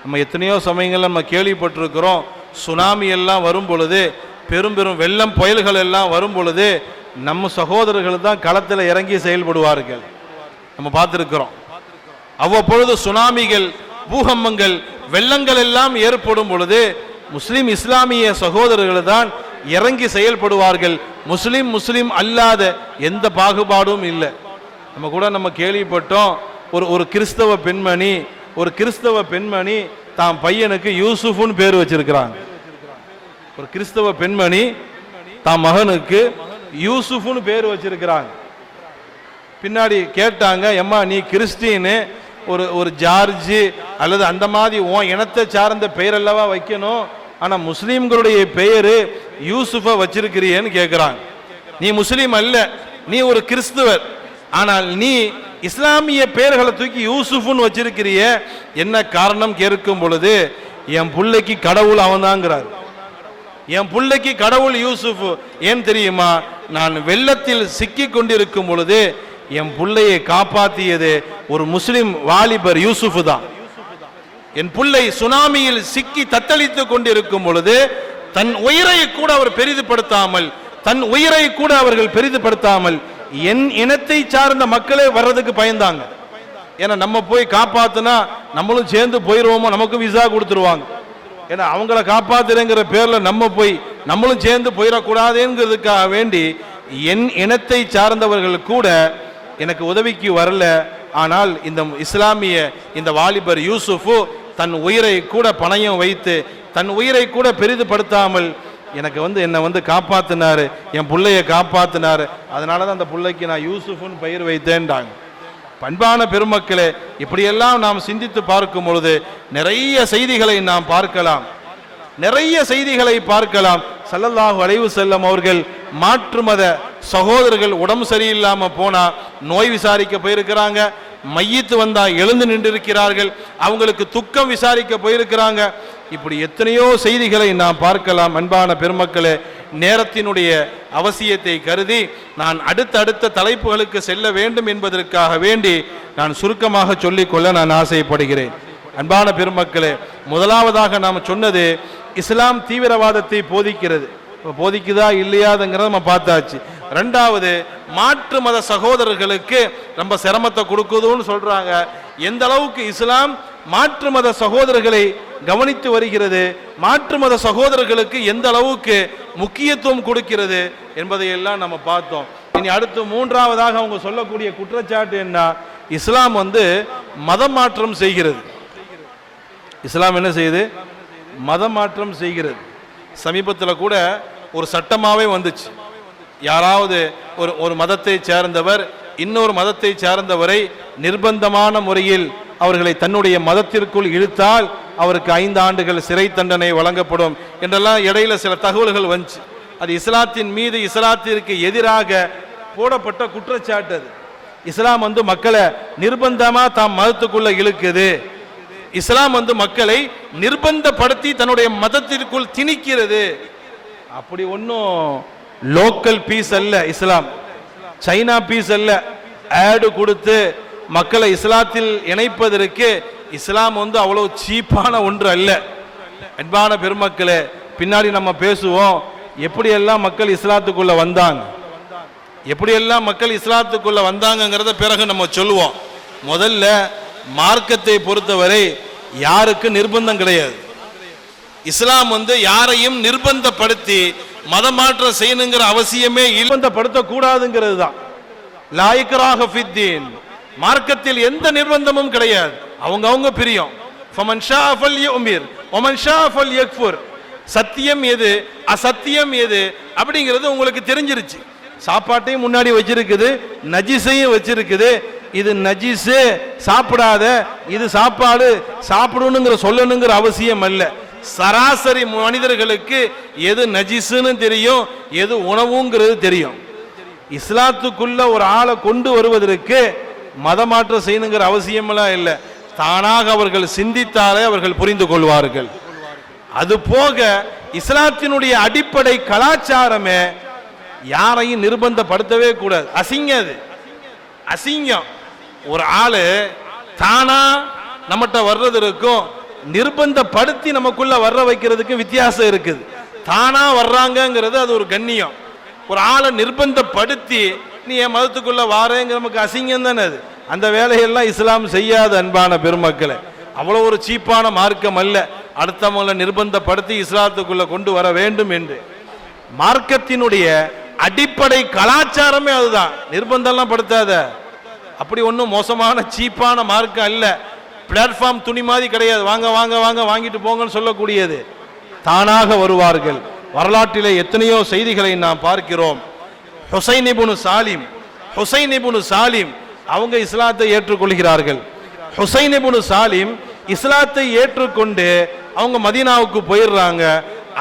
நம்ம எத்தனையோ சமயங்கள் நம்ம கேள்விப்பட்டிருக்கிறோம், சுனாமி எல்லாம் வரும் பொழுது, பெரும் பெரும் வெள்ளம் புயல்கள் எல்லாம் வரும் பொழுது நம்ம சகோதரர்கள் தான் களத்தில் இறங்கி செயல்படுவார்கள். நம்ம பார்த்துருக்கிறோம். அவ்வப்பொழுது சுனாமிகள், பூகம்பங்கள், வெள்ளங்கள் எல்லாம் ஏற்படும் பொழுது முஸ்லிம் இஸ்லாமிய சகோதரர்கள் தான் இறங்கி செயல்படுவார்கள். முஸ்லிம் அல்லாத எந்த பாகுபாடும் இல்லை. நம்ம கேள்விப்பட்டோம், ஒரு கிறிஸ்தவ பெண்மணி தாம் பையனுக்கு யூசுஃப்னு பேர் வச்சிருக்கிறாங்க. ஒரு கிறிஸ்தவ பெண்மணி தாம் மகனுக்கு யூசுஃப்னு பேர் வச்சிருக்கிறாங்க. பின்னாடி கேட்டாங்க, எம்மா நீ கிறிஸ்டின்னு ஒரு ஜார்ஜ் அல்லது அந்த மாதிரி உன் இனத்தை சார்ந்த பெயர் அல்லவா வைக்கணும், ஆனால் முஸ்லீம்களுடைய பெயர் யூசுஃபை வச்சிருக்கிறியன்னு கேட்குறாங்க. நீ முஸ்லீம் அல்ல, நீ ஒரு கிறிஸ்துவர், ஆனால் நீ இஸ்லாமிய பெயர்களை தூக்கி யூசுஃப்னு வச்சிருக்கிறிய, என்ன காரணம் கேட்கும் பொழுது என் பிள்ளைக்கு கடவுள் அவன்தாங்கிறார். என் பிள்ளைக்கு கடவுள் யூசுஃப். ஏன் தெரியுமா? நான் வெள்ளத்தில் சிக்கி கொண்டிருக்கும் பொழுது என் பிள்ளையை காப்பாற்றியது ஒரு முஸ்லிம் வாலிபர் யூசுஃப் தான். என் பிள்ளை சுனாமியில் சிக்கி தத்தளித்து கொண்டிருக்கும் பொழுது தன் உயிரை கூட அவர் பெரிதுபடுத்தாமல் என் இனத்தை சார்ந்த மக்களே வர்றதுக்கு பயந்தாங்க. ஏன்னா நம்ம போய் காப்பாத்தினா நம்மளும் சேர்ந்து போயிடுவோமோ, நமக்கு விசா கொடுத்துருவாங்க. ஏன்னா அவங்கள காப்பாத்துறங்கிற பேர்ல நம்மளும் சேர்ந்து போயிடக்கூடாதுங்கிறதுக்காக வேண்டி என் இனத்தை சார்ந்தவர்கள் கூட எனக்கு உதவிக்கு வரல. ஆனால் இந்த இஸ்லாமிய இந்த வாலிபர் யூசுஃப் தன் உயிரை கூட பணயம் வைத்து தன் உயிரை கூட பெரிதுபடுத்தாமல் எனக்கு என்னை காப்பாத்தினாரு, என் பிள்ளைய காப்பாத்தினாரு. அதனால தான் அந்த பிள்ளைக்கு நான் யூசுஃப்னு பெயர் வைத்தேன்டாங்க. பண்பான பெருமக்களே, இப்படியெல்லாம் நாம் சிந்தித்து பார்க்கும் பொழுது நிறைய செய்திகளை நாம் பார்க்கலாம். ஸல்லல்லாஹு அலைஹி வஸல்லம் அவர்கள் மாற்று மத சகோதரர்கள் உடம்பு சரியில்லாம போனா நோய் விசாரிக்க போயிருக்கிறாங்க, மையத்து வந்தா எழுந்து நின்றிருக்கிறார்கள், அவங்களுக்கு துக்கம் விசாரிக்க போயிருக்கிறாங்க. இப்படி எத்தனையோ செய்திகளை நாம் பார்க்கலாம். அன்பான பெருமக்களே, நேரத்தினுடைய அவசியத்தை கருதி நான் அடுத்த தலைப்புகளுக்கு செல்ல வேண்டும் என்பதற்காக வேண்டி நான் சுருக்கமாக சொல்லிக்கொள்ள நான் ஆசைப்படுகிறேன். அன்பான பெருமக்களே, முதலாவதாக நாம் சொன்னது இஸ்லாம் தீவிரவாதத்தை போதிக்குதா இல்லையாதுங்கிறத நம்ம பார்த்தாச்சு. ரெண்டாவது, மாற்று மத சகோதரர்களுக்கு ரொம்ப சிரமத்தை கொடுக்குதுன்னு சொல்றாங்க. எந்த அளவுக்கு இஸ்லாம் மாற்று மத சகோதரர்களை கவனித்து வருகிறது, மாற்று மத சகோதரர்களுக்கு எந்த அளவுக்கு முக்கியத்துவம் கொடுக்கிறது என்பதையெல்லாம் நம்ம பார்த்தோம். இனி அடுத்து மூன்றாவதாக அவங்க சொல்லக்கூடிய குற்றச்சாட்டு என்ன? இஸ்லாம் மதம் மாற்றம் செய்கிறது. இஸ்லாம் என்ன செய்யுது? மதம் மாற்றம் செய்கிறது. சமீபத்தில் கூட ஒரு சட்டமாவே வந்துச்சு. யாராவது ஒரு மதத்தை சேர்ந்தவர் இன்னொரு மதத்தை சேர்ந்தவரை நிர்பந்தமான முறையில் அவர்களை தன்னுடைய மதத்திற்குள் இழுத்தால் அவருக்கு 5 ஆண்டுகள் சிறை தண்டனை வழங்கப்படும் என்றெல்லாம் இடையில சில தகவல்கள் வந்துச்சு. அது இஸ்லாத்தின் மீது, இஸ்லாத்திற்கு எதிராக போடப்பட்ட குற்றச்சாட்டு. அது இஸ்லாம் மக்களை நிர்பந்தமா தாம் மதத்துக்குள்ள இழுக்குது. இஸ்லாம் மக்களை நிர்பந்தப்படுத்தி தன்னுடைய மதத்திற்குள் திணிக்கிறது. அப்படி ஒன்றும் லோக்கல் பீஸ் அல்ல இஸ்லாம், சைனா பீஸ் அல்ல. ஆடு கொடுத்து மக்களை இஸ்லாத்தில் இணைப்பதற்கு இஸ்லாம் அவ்வளவு சீப்பான ஒன்று அல்ல. அன்பான பெருமக்களே, பின்னாடி நம்ம பேசுவோம் எப்படியெல்லாம் மக்கள் இஸ்லாத்துக்குள்ள வந்தாங்கிறத பிறகு நம்ம சொல்லுவோம். முதல்ல மார்க்கத்தை பொறுத்தவரை யாருக்கு நிர்பந்தம் கிடையாது. இஸ்லாம் யாரையும் நிர்பந்தப்படுத்தி மதமாற்றம் செய்யணுங்கிற அவசியமே நிர்பந்தப்படுத்த கூடாதுங்கிறது தான். லா இக்ராஹ ஃபித்தீன், மார்க்கத்தில் எந்த நிர்பந்தமும் கிடையாது. அவங்க பிரியம். ஃபமன் ஷா ஃபல்யுமிர் வமன் ஷா ஃபல்யக்ஃபுர். சத்தியம் எது, அசத்தியம் எது அப்படிங்கிறது உங்களுக்கு தெரிஞ்சிருச்சு. சாப்பாட்டையும் முன்னாடி வச்சிருக்குது, நஜிஸையும் வச்சிருக்குது. இது நஜிஸு சாப்பிடாத, இது சாப்பாடு சாப்பிடணுங்கிற சொல்லணுங்கிற அவசியம் அல்ல. சராசரி மனிதர்களுக்கு எது நஜிஸுன்னு தெரியும், எது உணவுங்கிறது தெரியும். இஸ்லாத்துக்குள்ள ஒரு ஆளை கொண்டு வருவதற்கு மதமாற்றம் செய்யணுங்கிற அவசியமெல்லாம் இல்லை. தானாக அவர்கள் சிந்தித்தாலே அவர்கள் புரிந்து கொள்வார்கள். அது போக இஸ்லாத்தினுடைய அடிப்படை கலாச்சாரமே யாரையும் நிர்பந்தப்படுத்தவே கூடாது. அசிங்கம். ஒரு ஆளு தானா நம்மகிட்ட வர்றது இருக்கும், நிர்பந்தப்படுத்தி நமக்குள்ள வர்ற வைக்கிறதுக்கு வித்தியாசம் இருக்குது. தானா வர்றாங்கிறது அது ஒரு கண்ணியம். ஒரு ஆளை நிர்பந்தப்படுத்தி நீ என் மதத்துக்குள்ள வாரேங்க நமக்கு அசிங்கம் தானே அது. அந்த வேலையெல்லாம் இஸ்லாம் செய்யாத அன்பான பெருமக்களை. அவ்வளோ ஒரு சீப்பான மார்க்கம் அல்ல அடுத்தவங்களை நிர்பந்தப்படுத்தி இஸ்லாத்துக்குள்ள கொண்டு வர வேண்டும் என்று. மார்க்கத்தினுடைய அடிப்படை கலாச்சாரமே அதுதான். நிர்பந்தம்லாம் படுத்தாத. அப்படி ஒன்றும் மோசமான சீப்பான மார்க்கம் அல்ல. பிளாட்ஃபார்ம் துணி மாதிரி கிடையாது. வாங்க வாங்க வாங்க வாங்கிட்டு போங்கன்னு சொல்லக்கூடியது. தானாக வருவார்கள். வரலாற்றிலே எத்தனையோ செய்திகளை நாம் பார்க்கிறோம். ஹுசைன் இப்னு சாலிம் அவங்க இஸ்லாத்தை ஏற்றுக்கொள்கிறார்கள். ஹுசைன் இப்னு சாலிம் இஸ்லாத்தை ஏற்றுக்கொண்டு அவங்க மதீனாவுக்கு போயிடுறாங்க.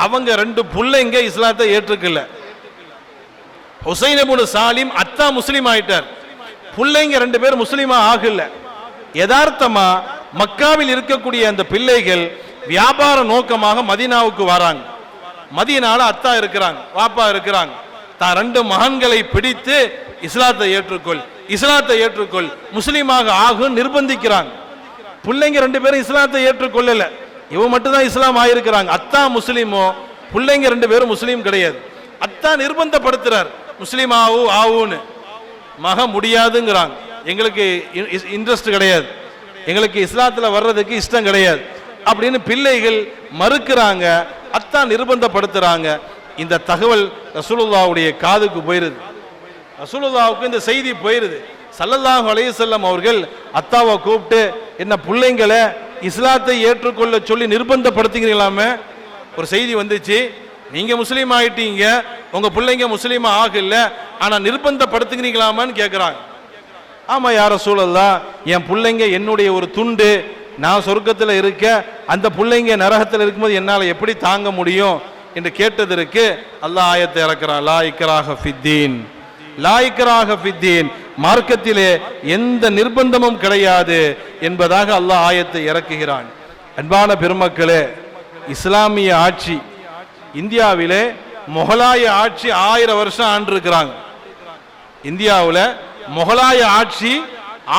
அவங்க 2 பிள்ளைங்க இஸ்லாத்தை ஏற்றுக்கல. ஹுசைன் இப்னு சாலிம் அத்தா முஸ்லீம் ஆயிட்டார். பிள்ளைங்க 2 பேர் முஸ்லீமா ஆகல. யதார்த்தமா மக்காவில் இருக்கக்கூடிய அந்த பிள்ளைகள் வியாபார நோக்கமாக மதீனாவுக்கு வராங்க. மதீனால அத்தா இருக்கிறாங்க, வாப்பா இருக்கிறாங்க. தான் 2 மகன்களை பிடித்து இஸ்லாத்தை ஏற்றுக்கொள் முஸ்லீமாக ஆகும் நிர்பந்திக்கிறாங்க. பிள்ளைங்க 2 பேரும் இஸ்லாத்தை ஏற்றுக்கொள்ளல. இவன் மட்டும் தான் இஸ்லாம் ஆயிருக்கிறாங்க. அத்தா முஸ்லீமோ, பிள்ளைங்க 2 பேரும் முஸ்லீம் கிடையாது. அத்தா நிர்பந்தப்படுத்துறார், முஸ்லீம் ஆவுன்னு. மக முடியாதுங்கிறாங்க. எங்களுக்கு இன்ட்ரெஸ்ட் கிடையாது, எங்களுக்கு இஸ்லாத்துல வர்றதுக்கு இஷ்டம் கிடையாது அப்படின்னு பிள்ளைகள் மறுக்கிறாங்க. அத்தா நிர்பந்தப்படுத்துறாங்க. இந்த தகவல் ரசூலுல்லாஹ்வுடைய காதுக்கு போயிருது. ரசூலுல்லாஹ்வுக்கு இந்த செய்தி போயிருது. ஸல்லல்லாஹு அலைஹி வஸல்லம் அவர்கள் அத்தாவை கூப்பிட்டு, என்ன பிள்ளைங்களை இஸ்லாத்தை ஏற்றுக்கொள்ள சொல்லி நிர்பந்தப்படுத்துகிறீங்களாமே, ஒரு செய்தி வந்துச்சு, நீங்க முஸ்லீம் ஆயிட்டீங்க, உங்க பிள்ளைங்க முஸ்லீமா ஆகல, ஆனா நிர்பந்தப்படுத்துகிறீங்களாமான்னு கேட்கிறாங்க. ஆமா யா ரசூலல்லாஹ், என் பிள்ளைங்க என்னுடைய ஒரு துண்டு, நான் சொர்க்கத்தில் இருக்க, அந்த பிள்ளைங்க நரகத்தில் இருக்கும்போது என்னால் எப்படி தாங்க முடியும் என்று கேட்டதற்கு அல்லாஹ் ஆயத்தை இறக்கிறான். லா இக்ராஹ ஃபித்தீன், மார்க்கத்திலே எந்த நிர்பந்தமும் கிடையாது என்பதாக அல்லாஹ் ஆயத்தை இறக்குகிறான். அன்பான பெருமக்களே, இஸ்லாமிய ஆட்சி இந்தியாவிலே முகலாய ஆட்சி 1000 வருஷம் ஆண்டிருக்கிறாங்க. இந்தியாவில் முகலாய ஆட்சி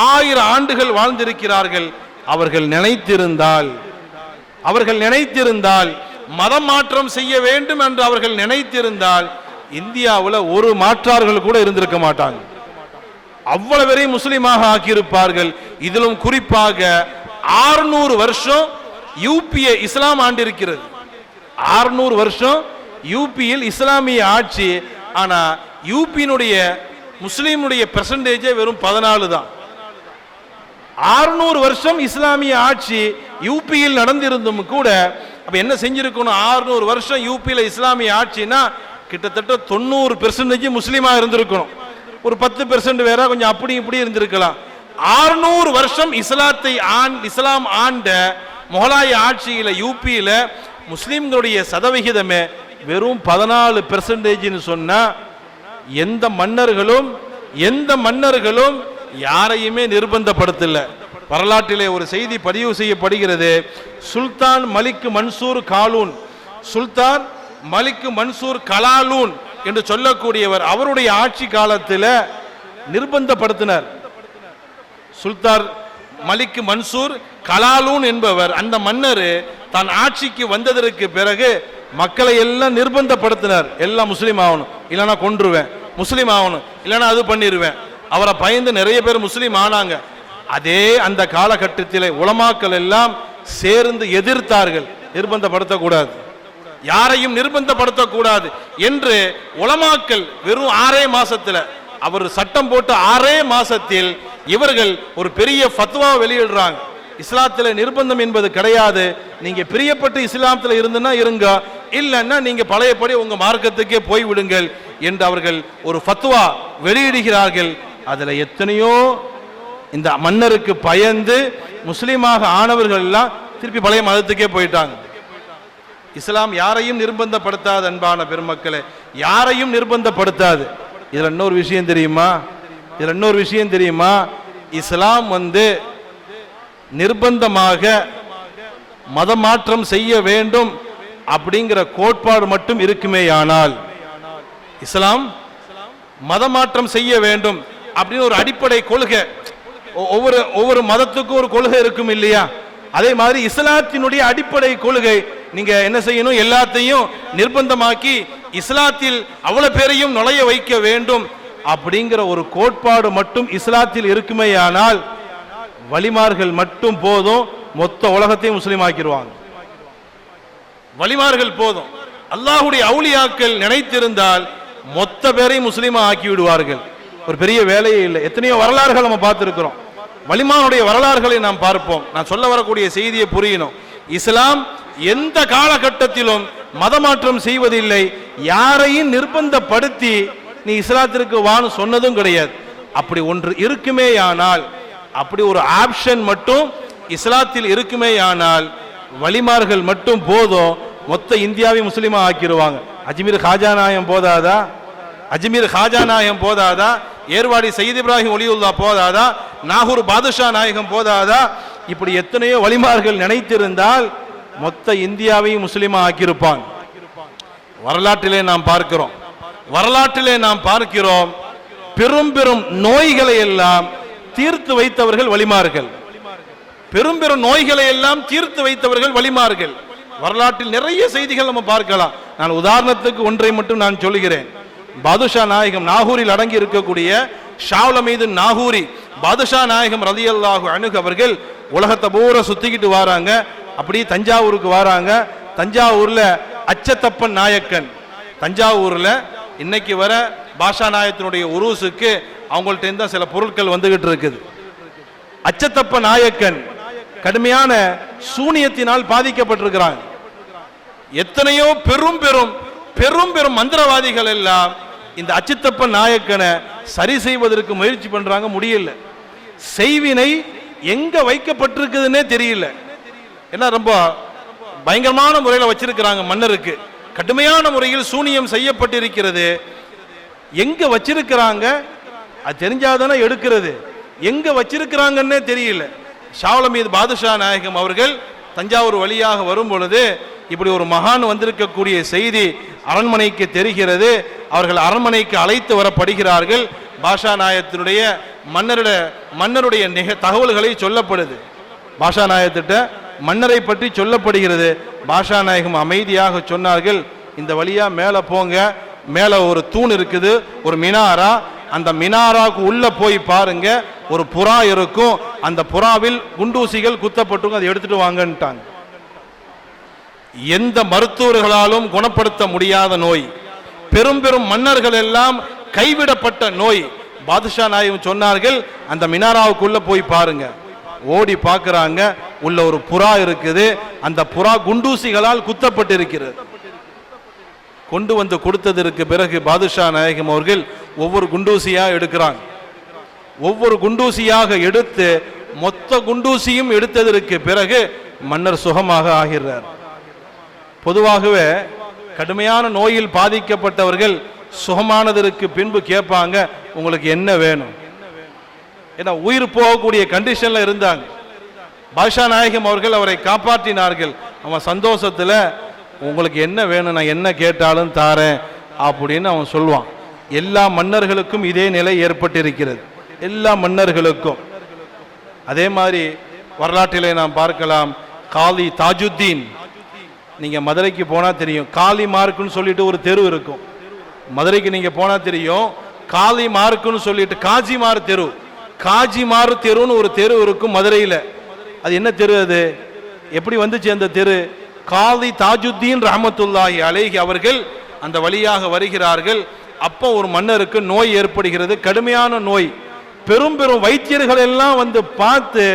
1000 ஆண்டுகள் வாழ்ந்திருக்கிறார்கள். அவர்கள் நினைத்திருந்தால் மதம் மாற்றம் செய்ய வேண்டும் என்று அவர்கள் நினைத்திருந்தால் இந்தியாவில் ஒரு மாற்றார்கள் கூட இருந்திருக்க மாட்டாங்க. அவ்வளவு பேரை முஸ்லிமாக ஆக்கியிருப்பார்கள். இதிலும் குறிப்பாக 600 வருஷம் யூபியை இஸ்லாம் ஆண்டிருக்கிறது. 600 வருஷம் யூபியில் இஸ்லாமிய ஆட்சி. ஆனா யூபியினுடைய முஸ்லீமுடைய பெர்சன்டேஜே வெறும் 14 தான். 600 வருஷம் இஸ்லாமிய ஆட்சி யூபியில் நடந்திருந்தும் கூட அப்ப என்ன செஞ்சிருக்கணும்? 600 வருஷம் யூபியில இஸ்லாமிய ஆட்சினா கிட்டத்தட்ட 90% முஸ்லீமா இருந்திருக்கணும். ஒரு 10% வேற கொஞ்சம் அப்படி இப்படி இருந்திருக்கலாம். 600 வருஷம் இஸ்லாம் ஆண்ட முகலாய ஆட்சியில யூபியில முஸ்லிம்களுடைய சதவிகிதமே வெறும் 14% சொன்னா எந்த மன்னர்களும் யாரையுமே நிர்பந்தப்படுத்தல. வரலாற்றிலே ஒரு செய்தி பதிவு செய்யப்படுகிறது. சுல்தான் மலிக் மன்சூர் கலாலூன் என்று சொல்லக்கூடியவர் அவருடைய ஆட்சி காலத்தில் நிர்பந்தப்படுத்தினார். சுல்தான் மலிக் மன்சூர் கலாலூன் என்பவர், அந்த மன்னர் தான் ஆட்சிக்கு வந்ததற்கு பிறகு மக்களை எல்லாம் நிர்பந்தப்படுத்தினார். எல்லாம் முஸ்லீம் ஆகணும், இல்லைன்னா கொன்றுவேன், முஸ்லீம் ஆகணும், இல்லைன்னா அது பண்ணிடுவேன். அவரை பயந்து நிறைய பேர் முஸ்லீம் ஆனாங்க. அதே அந்த காலகட்டத்தில் உலமாக்கள் எல்லாம் சேர்ந்து எதிர்த்தார்கள். நிர்பந்தப்படுத்தக்கூடாது, யாரையும் நிர்பந்தப்படுத்தக்கூடாது என்று உலமாக்கள் வெறும் 6 மாசத்துல அவர் சட்டம் போட்டு 6 மாசத்தில் இவர்கள் ஒரு பெரிய ஃபத்வா வெளியிடுறாங்க. இஸ்லாத்துல நிர்பந்தம் என்பது கிடையாது, நீங்க பிரியப்பட்டு இஸ்லாத்துல இருந்துன்னா இருங்க, இல்லைன்னா நீங்க பழையபடி உங்க மார்க்கத்துக்கே போய்விடுங்கள் என்று அவர்கள் ஒரு ஃபத்வா வெளியிடுகிறார்கள். அதுல எத்தனையோ இந்த மன்னருக்கு பயந்து முஸ்லீமாக ஆனவர்கள் எல்லாம் திருப்பி பழைய மதத்துக்கே போயிட்டாங்க. இஸ்லாம் யாரையும் நிர்பந்தப்படுத்தாது அன்பான பெருமக்களே, யாரையும் நிர்பந்தப்படுத்தாது. இதுல இன்னொரு விஷயம் தெரியுமா? இஸ்லாம் நிர்பந்தமாக மதமாற்றம் செய்ய வேண்டும் அப்படிங்கிற கோட்பாடு மட்டும் இருக்குமேயானால், இஸ்லாம் மதமாற்றம் செய்ய வேண்டும் அப்படின்னு ஒரு அடிப்படை கொள்கை, ஒவ்வொரு மதத்துக்கும் ஒரு கொள்கை இருக்கும் இல்லையா? அதே மாதிரி இஸ்லாத்தினுடைய அடிப்படை கொள்கை, நீங்க என்ன செய்யணும், எல்லாத்தையும் நிர்பந்தமாக்கி இஸ்லாத்தில் அவ்வளவு பேரையும் நுழைய வைக்க வேண்டும் அப்படிங்கிற ஒரு கோட்பாடு மட்டும் இஸ்லாத்தில் இருக்குமேயானால் வலிமார்கள் மட்டும் போதும், மொத்த உலகத்தையும் முஸ்லீம் ஆக்கிடுவாங்க. வலிமார்கள் போதும். அல்லாஹ்வுடைய அவுலியாக்கள் நினைத்திருந்தால் மொத்த பேரையும் முஸ்லீமா ஆக்கி விடுவார்கள். ஒரு பெரிய வேலையே இல்லை. எத்தனையோ வரலாறுகள் நம்ம பார்த்திருக்கிறோம். வலிமானுடைய வரலாறுகளை நாம் பார்ப்போம். நான் சொல்ல வரக்கூடிய செய்தியை புரியணும். இஸ்லாம் எந்த காலகட்டத்திலும் மதமாற்றம் செய்வதில்லை. யாரையும் நிர்பந்தப்படுத்தி நீ இஸ்லாத்திற்கு வான்னு சொன்னதும் கிடையாது. அப்படி ஒன்று இருக்குமேயானால், அப்படி ஒரு ஆப்ஷன் மட்டும் இஸ்லாத்தில் இருக்குமேயானால் வலிமார்கள் மட்டும் போதும், மொத்த இந்தியாவை முஸ்லிமா ஆக்கிடுவாங்க. அஜ்மீர் காஜா நாயம் போதாதா? அஜ்மீர் காஜா நாயம் போதாதா? ஏர்வாடி சையத் இப்ராஹிம் ஒலியுல்லா போதாதா? நாகூர் பாதுஷா நாயகம் போதாதா? இப்படி எத்தனையோ வலிமார்கள் நினைத்திருந்தால் மொத்த இந்தியாவையும் முஸ்லிமா ஆக்கியிருப்பாங்க. வரலாற்றிலே நாம் பார்க்கிறோம் பெரும் பெரும் நோய்களை எல்லாம் தீர்த்து வைத்தவர்கள் வலிமார்கள். பெரும் பெரும் நோய்களை எல்லாம் தீர்த்து வைத்தவர்கள் வலிமார்கள். வரலாற்றில் நிறைய செய்திகள் நம்ம பார்க்கலாம். நான் உதாரணத்துக்கு ஒன்றை மட்டும் நான் சொல்லுகிறேன். பாதுஷா நாயகம், நாகூரில் அடங்கி இருக்கக்கூடிய ஷாவுலமீது நாகூரி பாதுஷா நாயகம் ரலியல்லாஹு அன்ஹு அவர்கள் உலகத்தை பூரா சுத்திக்கிட்டு வராங்க. அப்படி தஞ்சாவூருக்கு வராங்க. தஞ்சாவூர்ல அச்சத்தப்பன் நாயக்கன், தஞ்சாவூர்ல இன்னைக்கு வர பாஷா நாயத்தினுடைய உருசுக்கு அவங்கள்ட்ட இருந்தா சில பொருட்கள் வந்துகிட்டு இருக்குது. அச்சத்தப்ப நாயக்கன் கடுமையான சூனியத்தினால் பாதிக்கப்பட்டிருக்கிறாங்க. எத்தனையோ பெரும் பெரும் பெரும் பெரும் மந்திரவாதிகள் எல்லாம் இந்த அச்சத்தப்ப நாயக்கனை சரி செய்வதற்கு முயற்சி பண்றாங்க, முடியல. செய்வினை எங்க வைக்கப்பட்டிருக்குதுன்னே தெரியல. ஏன்னா ரொம்ப பயங்கரமான முறையில் வச்சிருக்கிறாங்க. மன்னருக்கு கடுமையான முறையில் சூனியம் செய்யப்பட்டிருக்கிறது. எங்க வச்சிருக்கிறாங்க அது தெரிஞ்சாதானே எடுக்கிறது. எங்க வச்சிருக்கிறாங்கன்னே தெரியல. ஷாவுலமீது பாதுஷா நாயகம் அவர்கள் தஞ்சாவூர் வழியாக வரும் பொழுது இப்படி ஒரு மகான் வந்திருக்கக்கூடிய செய்தி அரண்மனைக்கு தெரிகிறது. அவர்கள் அரண்மனைக்கு அழைத்து வரப்படுகிறார்கள். பாஷா நாயகத்தினுடைய மன்னருடைய தகவல்களை சொல்லப்படுது. பாஷா நாயகத்திட்ட மன்னரை பற்றி சொல்லப்படுகிறது. பாஷா நாயகம் அமைதியாக சொன்னார்கள், இந்த வழியா மேல போங்க, மேல ஒரு தூண் இருக்குது, ஒரு மினாரா, அந்த மினாராக்கு உள்ள போய் பாருங்க, ஒரு புறா இருக்கும், அந்த புறாவில் குண்டூசிகள் குத்தப்பட்டு அதை எடுத்துட்டு வாங்கன்ட்டாங்க. எந்த மருத்துவர்களாலும் குணப்படுத்த முடியாத நோய், பெரும் பெரும் மன்னர்கள் எல்லாம் கைவிடப்பட்ட நோய். பாதுஷா நாயகம் சொன்னார்கள், அந்த மினாராவுக்குள்ள போய் பாருங்க. ஓடி பார்க்கிறாங்க, உள்ள ஒரு புறா இருக்குது, அந்த புறா குண்டூசிகளால் குத்தப்பட்டு இருக்கிறது. கொண்டு வந்து கொடுத்ததற்கு பிறகு பாதுஷா நாயகம் அவர்கள் ஒவ்வொரு குண்டூசியா எடுக்கிறாங்க. ஒவ்வொரு குண்டூசியாக எடுத்து மொத்த குண்டூசியும் எடுத்ததற்கு பிறகு மன்னர் சுகமாக ஆகிறார். பொதுவாகவே கடுமையான நோயில் பாதிக்கப்பட்டவர்கள் சுகமானதற்கு பின்பு கேட்பாங்க, உங்களுக்கு என்ன வேணும்? ஏன்னா உயிர் போகக்கூடிய கண்டிஷன்ல இருந்தாங்க. பாஷா நாயகம் அவர்கள் அவரை காப்பாற்றினார்கள். அவன் சந்தோஷத்துல உங்களுக்கு என்ன வேணும், நான் என்ன கேட்டாலும் தாரேன் அப்படின்னு அவன் சொல்லுவான். எல்லா மன்னர்களுக்கும் இதே நிலை ஏற்பட்டிருக்கிறது. எல்லா மன்னர்களுக்கும் அதே மாதிரி வரலாற்றிலே நாம் பார்க்கலாம். காலி தாஜுத்தீன், நீங்க மதுரைக்கு போனா தெரியும், காளி மார்க்குன்னு சொல்லிட்டு ஒரு தெரு இருக்கும். மதுரைக்கு நீங்க போனா தெரியும், காளி மார்க்குன்னு சொல்லிட்டு காஜிமார் தெரு, காஜிமார் தெருன்னு ஒரு தெரு இருக்கும் மதுரையில. அது என்ன தெரு? அது எப்படி வந்துச்சு அந்த தெரு? காலி தாஜுத்தீன் ரஹமத்துல்லாஹி அலைஹி அவர்கள் அந்த வழியாக வருகிறார்கள். அப்போ ஒரு மன்னருக்கு நோய் ஏற்படுகிறது, கடுமையான நோய். பெரும் பெரும் வைத்தியர்கள் எல்லாம் வந்து பார்த்து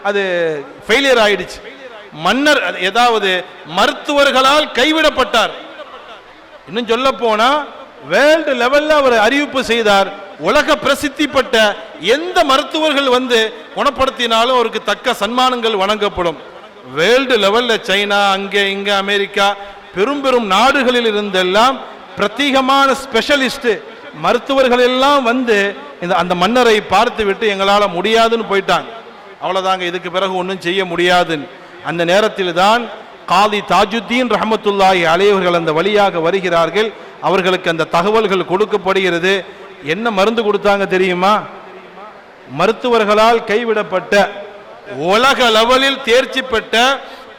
அது ஃபெயிலியர் ஆயிடுச்சு. மன்னர் ஏதாவது மருத்துவர்களால் கைவிடப்பட்டார். இன்னும் சொல்ல போனா வேர்ல்டு லெவல்ல அவர் அறிவிப்பு செய்தார், உலக பிரசித்தி பெற்ற எந்த மருத்துவர்கள் வந்து குணப்படுத்தினாலும் அவருக்கு தக்க சன்மானங்கள் வழங்கப்படும். வேர்ல்டு லெவல்ல சைனா, அங்கே இங்க அமெரிக்கா, பெரும் பெரும் நாடுகளில் இருந்தெல்லாம் பிரத்யேகமான ஸ்பெஷலிஸ்ட் மருத்துவர்கள் எல்லாம் வந்து அந்த மன்னரை பார்த்து விட்டு எங்களால முடியாதுன்னு போயிட்டாங்க. அவ்வளவுதாங்க, இதுக்கு பிறகு ஒன்றும் செய்ய முடியாதுன்னு. அந்த நேரத்தில் தான் காலி தாஜுத்தீன் ரஹமத்துல்லாஹி அலைஹி அவர்கள் அந்த வழியாக வருகிறார்கள். அவர்களுக்கு அந்த தகவல்கள் கொடுக்கப்படுகிறது. என்ன மருந்து கொடுத்தாங்க தெரியுமா? மருத்துவர்களால் கைவிடப்பட்ட உலக லெவலில் தேர்ச்சி பெற்ற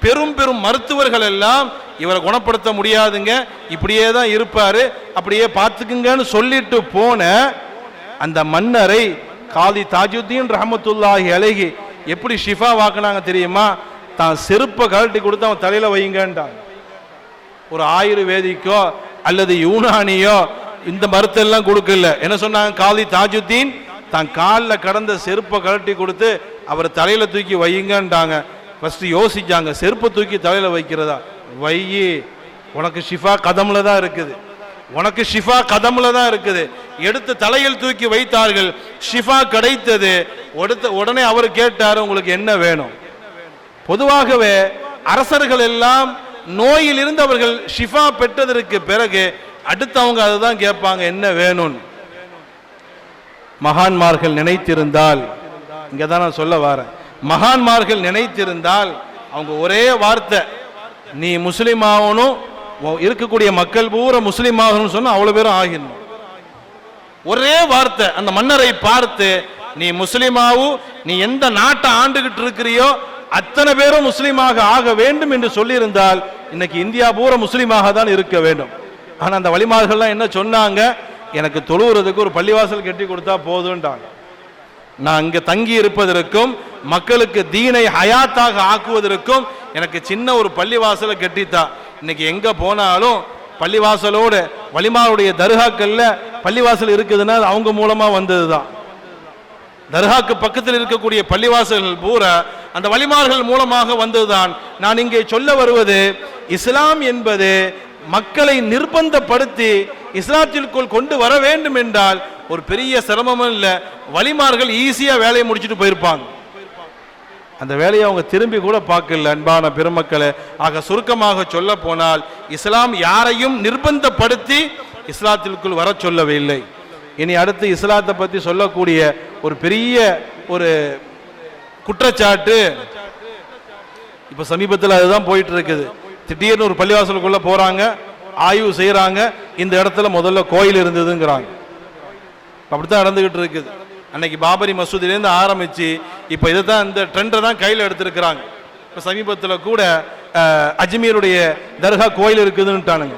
பெரும் பெரும் மருத்துவர்கள் எல்லாம் இவரை குணப்படுத்த முடியாதுங்க, இப்படியே தான் இருப்பாரு, அப்படியே பார்த்துக்குங்கன்னு சொல்லிட்டு போன அந்த மன்னரை காதி தாஜுத்தீன் ரஹமத்துல்லாஹி அலைஹி எப்படி ஷிஃபா வாக்குனாங்க தெரியுமா? தான் செருப்பை கழட்டி கொடுத்து அவன் தலையில வைங்கன்றாங்க. ஒரு ஆயுர்வேதிக்கோ அல்லது யூனானியோ இந்த மருத்தெல்லாம் கொடுக்கல. என்ன சொன்னாங்க? காதி தாஜுத்தீன் தான் காலில் கடந்த செருப்பை கழட்டி கொடுத்து அவர் தலையில தூக்கி வையுங்கன்றாங்க. ஃபர்ஸ்ட் யோசிச்சாங்க, செருப்பை தூக்கி தலையில வைக்கிறதா? வையி, உனக்கு ஷிஃபா கதம்ல தான் இருக்குது, உனக்கு ஷிஃபா கதம்ல தான் இருக்குது. எடுத்து தலையில் தூக்கி வைத்தார்கள், ஷிஃபா கிடைத்தது. உடனே அவர் கேட்டார், உங்களுக்கு என்ன வேணும்? பொதுவாகவே அரசர்கள் எல்லாம் நோயில் இருந்து அவர்கள் ஷிஃபா பெற்றதற்கு பிறகு அடுத்தவங்க அதுதான் கேட்பாங்க, என்ன வேணும். மகான்மார்கள் நினைத்திருந்தால், இங்க தான் நான் சொல்ல வரேன், மகான்மார்கள் நினைத்திருந்தால் அவங்க ஒரே வார்த்தை, நீ முஸ்லிம் ஆகணும், இருக்கக்கூடிய மக்கள் பூரா முஸ்லிம் ஆகணும்னு சொன்னா அவ்வளவு பேரும் ஆகிடணும். ஒரே வார்த்தை அந்த மன்னரை பார்த்து, நீ முஸ்லிமாவு, நீ எந்த நாட்டை ஆண்டுகிட்டு இருக்கிறியோ அத்தனை பேரும் முஸ்லீமாக ஆக வேண்டும் என்று சொல்லியிருந்தால் இன்னைக்கு இந்தியா பூரா முஸ்லீமாக தான் இருக்க வேண்டும். ஆனா அந்த வழிமார்கள்லாம் என்ன சொன்னாங்க? எனக்கு தொழுகிறதுக்கு ஒரு பள்ளிவாசல் கட்டி கொடுத்தா போதுன்றாங்க. நான் இங்க தங்கி இருப்பதற்கும் மக்களுக்கு தீனை ஹயாத்தாக ஆக்குவதற்கும் எனக்கு சின்ன ஒரு பள்ளிவாசலை கட்டித்தா. இன்னைக்கு எங்க போனாலும் பள்ளிவாசலோடு வலிமாருடைய தர்காக்கள்ல பள்ளிவாசல் இருக்குதுன்னா அவங்க மூலமா வந்ததுதான். தர்காக்கு பக்கத்தில் இருக்கக்கூடிய பள்ளிவாசல்கள் பூரா அந்த வலிமார்கள் மூலமாக வந்ததுதான். நான் இங்கே சொல்ல வருவது, இஸ்லாம் என்பது மக்களை நிர்பந்தப்படுத்தி இஸ்லாத்திற்குள் கொண்டு வர வேண்டும் என்றால் ஒரு பெரிய சிரமமும் இல்லை. வலிமார்கள் ஈஸியா வேலையை முடிச்சுட்டு போயிருப்பாங்க. அந்த வேலையை அவங்க திரும்பி கூட பார்க்கல. அன்பான பெருமக்களை, ஆக சுருக்கமாக சொல்ல போனால் இஸ்லாம் யாரையும் நிர்பந்தப்படுத்தி இஸ்லாத்திற்குள் வர சொல்லவில்லை. இனி அடுத்து இஸ்லாத்தை பத்தி சொல்லக்கூடிய ஒரு பெரிய ஒரு குற்றச்சாட்டு இப்ப சமீபத்தில் அதுதான் போயிட்டு இருக்குது. திடீர்னு ஒரு பள்ளிவாசலுக்குள்ள போறாங்க, ஆய்வு செய்யறாங்க, இந்த இடத்துல முதல்ல கோயில் இருந்ததுங்கிறாங்க. அப்படித்தான் நடந்துகிட்டு இருக்குது. அன்னைக்கு பாபரி மசூதியிலேருந்து ஆரம்பிச்சு இப்ப இதைத்தான் இந்த ட்ரெண்டை தான் கையில் எடுத்திருக்கிறாங்க. இப்ப சமீபத்தில் கூட அஜ்மீருடைய தர்கா கோயில் இருக்குதுன்னுட்டானுங்க.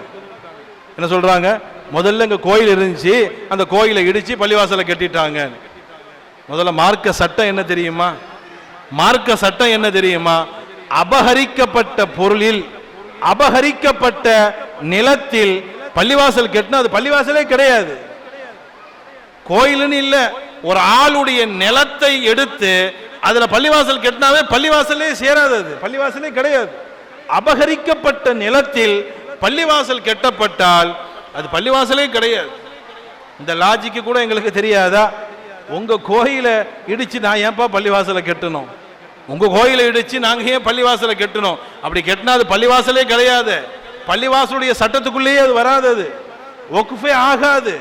என்ன சொல்றாங்க? முதல்ல இங்க கோயில் இருந்துச்சு, அந்த கோயிலை இடிச்சு பள்ளிவாசலை கட்டிட்டாங்க. முதல்ல மார்க்க சட்டம் என்ன தெரியுமா? மார்க்க சட்டம் என்ன தெரியுமா? அபகரிக்கப்பட்ட பொருளில், அபகரிக்கப்பட்ட நிலத்தில் பள்ளிவாசல் கட்டினா அது பள்ளிவாசலே கிடையாது, கோயிலுன்னு இல்ல. ஒரு ஆளுடைய நிலத்தை எடுத்து அதுல பள்ளிவாசல் கட்டினாவே பள்ளிவாசலே சேராது, அது பள்ளிவாசலே கிடையாது. அபகரிக்கப்பட்ட நிலத்தில் பள்ளிவாசல் கட்டப்பட்டால் அது பள்ளிவாசலே கிடையாது. இந்த லாஜிக்கு கூட எங்களுக்கு தெரியாதா? உங்க கோயிலை இடிச்சு நான் ஏன்பா பள்ளிவாசலை கட்டணும்? உங்க கோயிலை இடிச்சு நாங்க ஏன் பள்ளிவாசலை கட்டணும்? அப்படி கட்டினா அது பள்ளிவாசலே கிடையாது, பள்ளிவாசலுடைய சட்டத்துக்குள்ளேயே அது வராது, அது ஒக்குஃபே ஆகாது.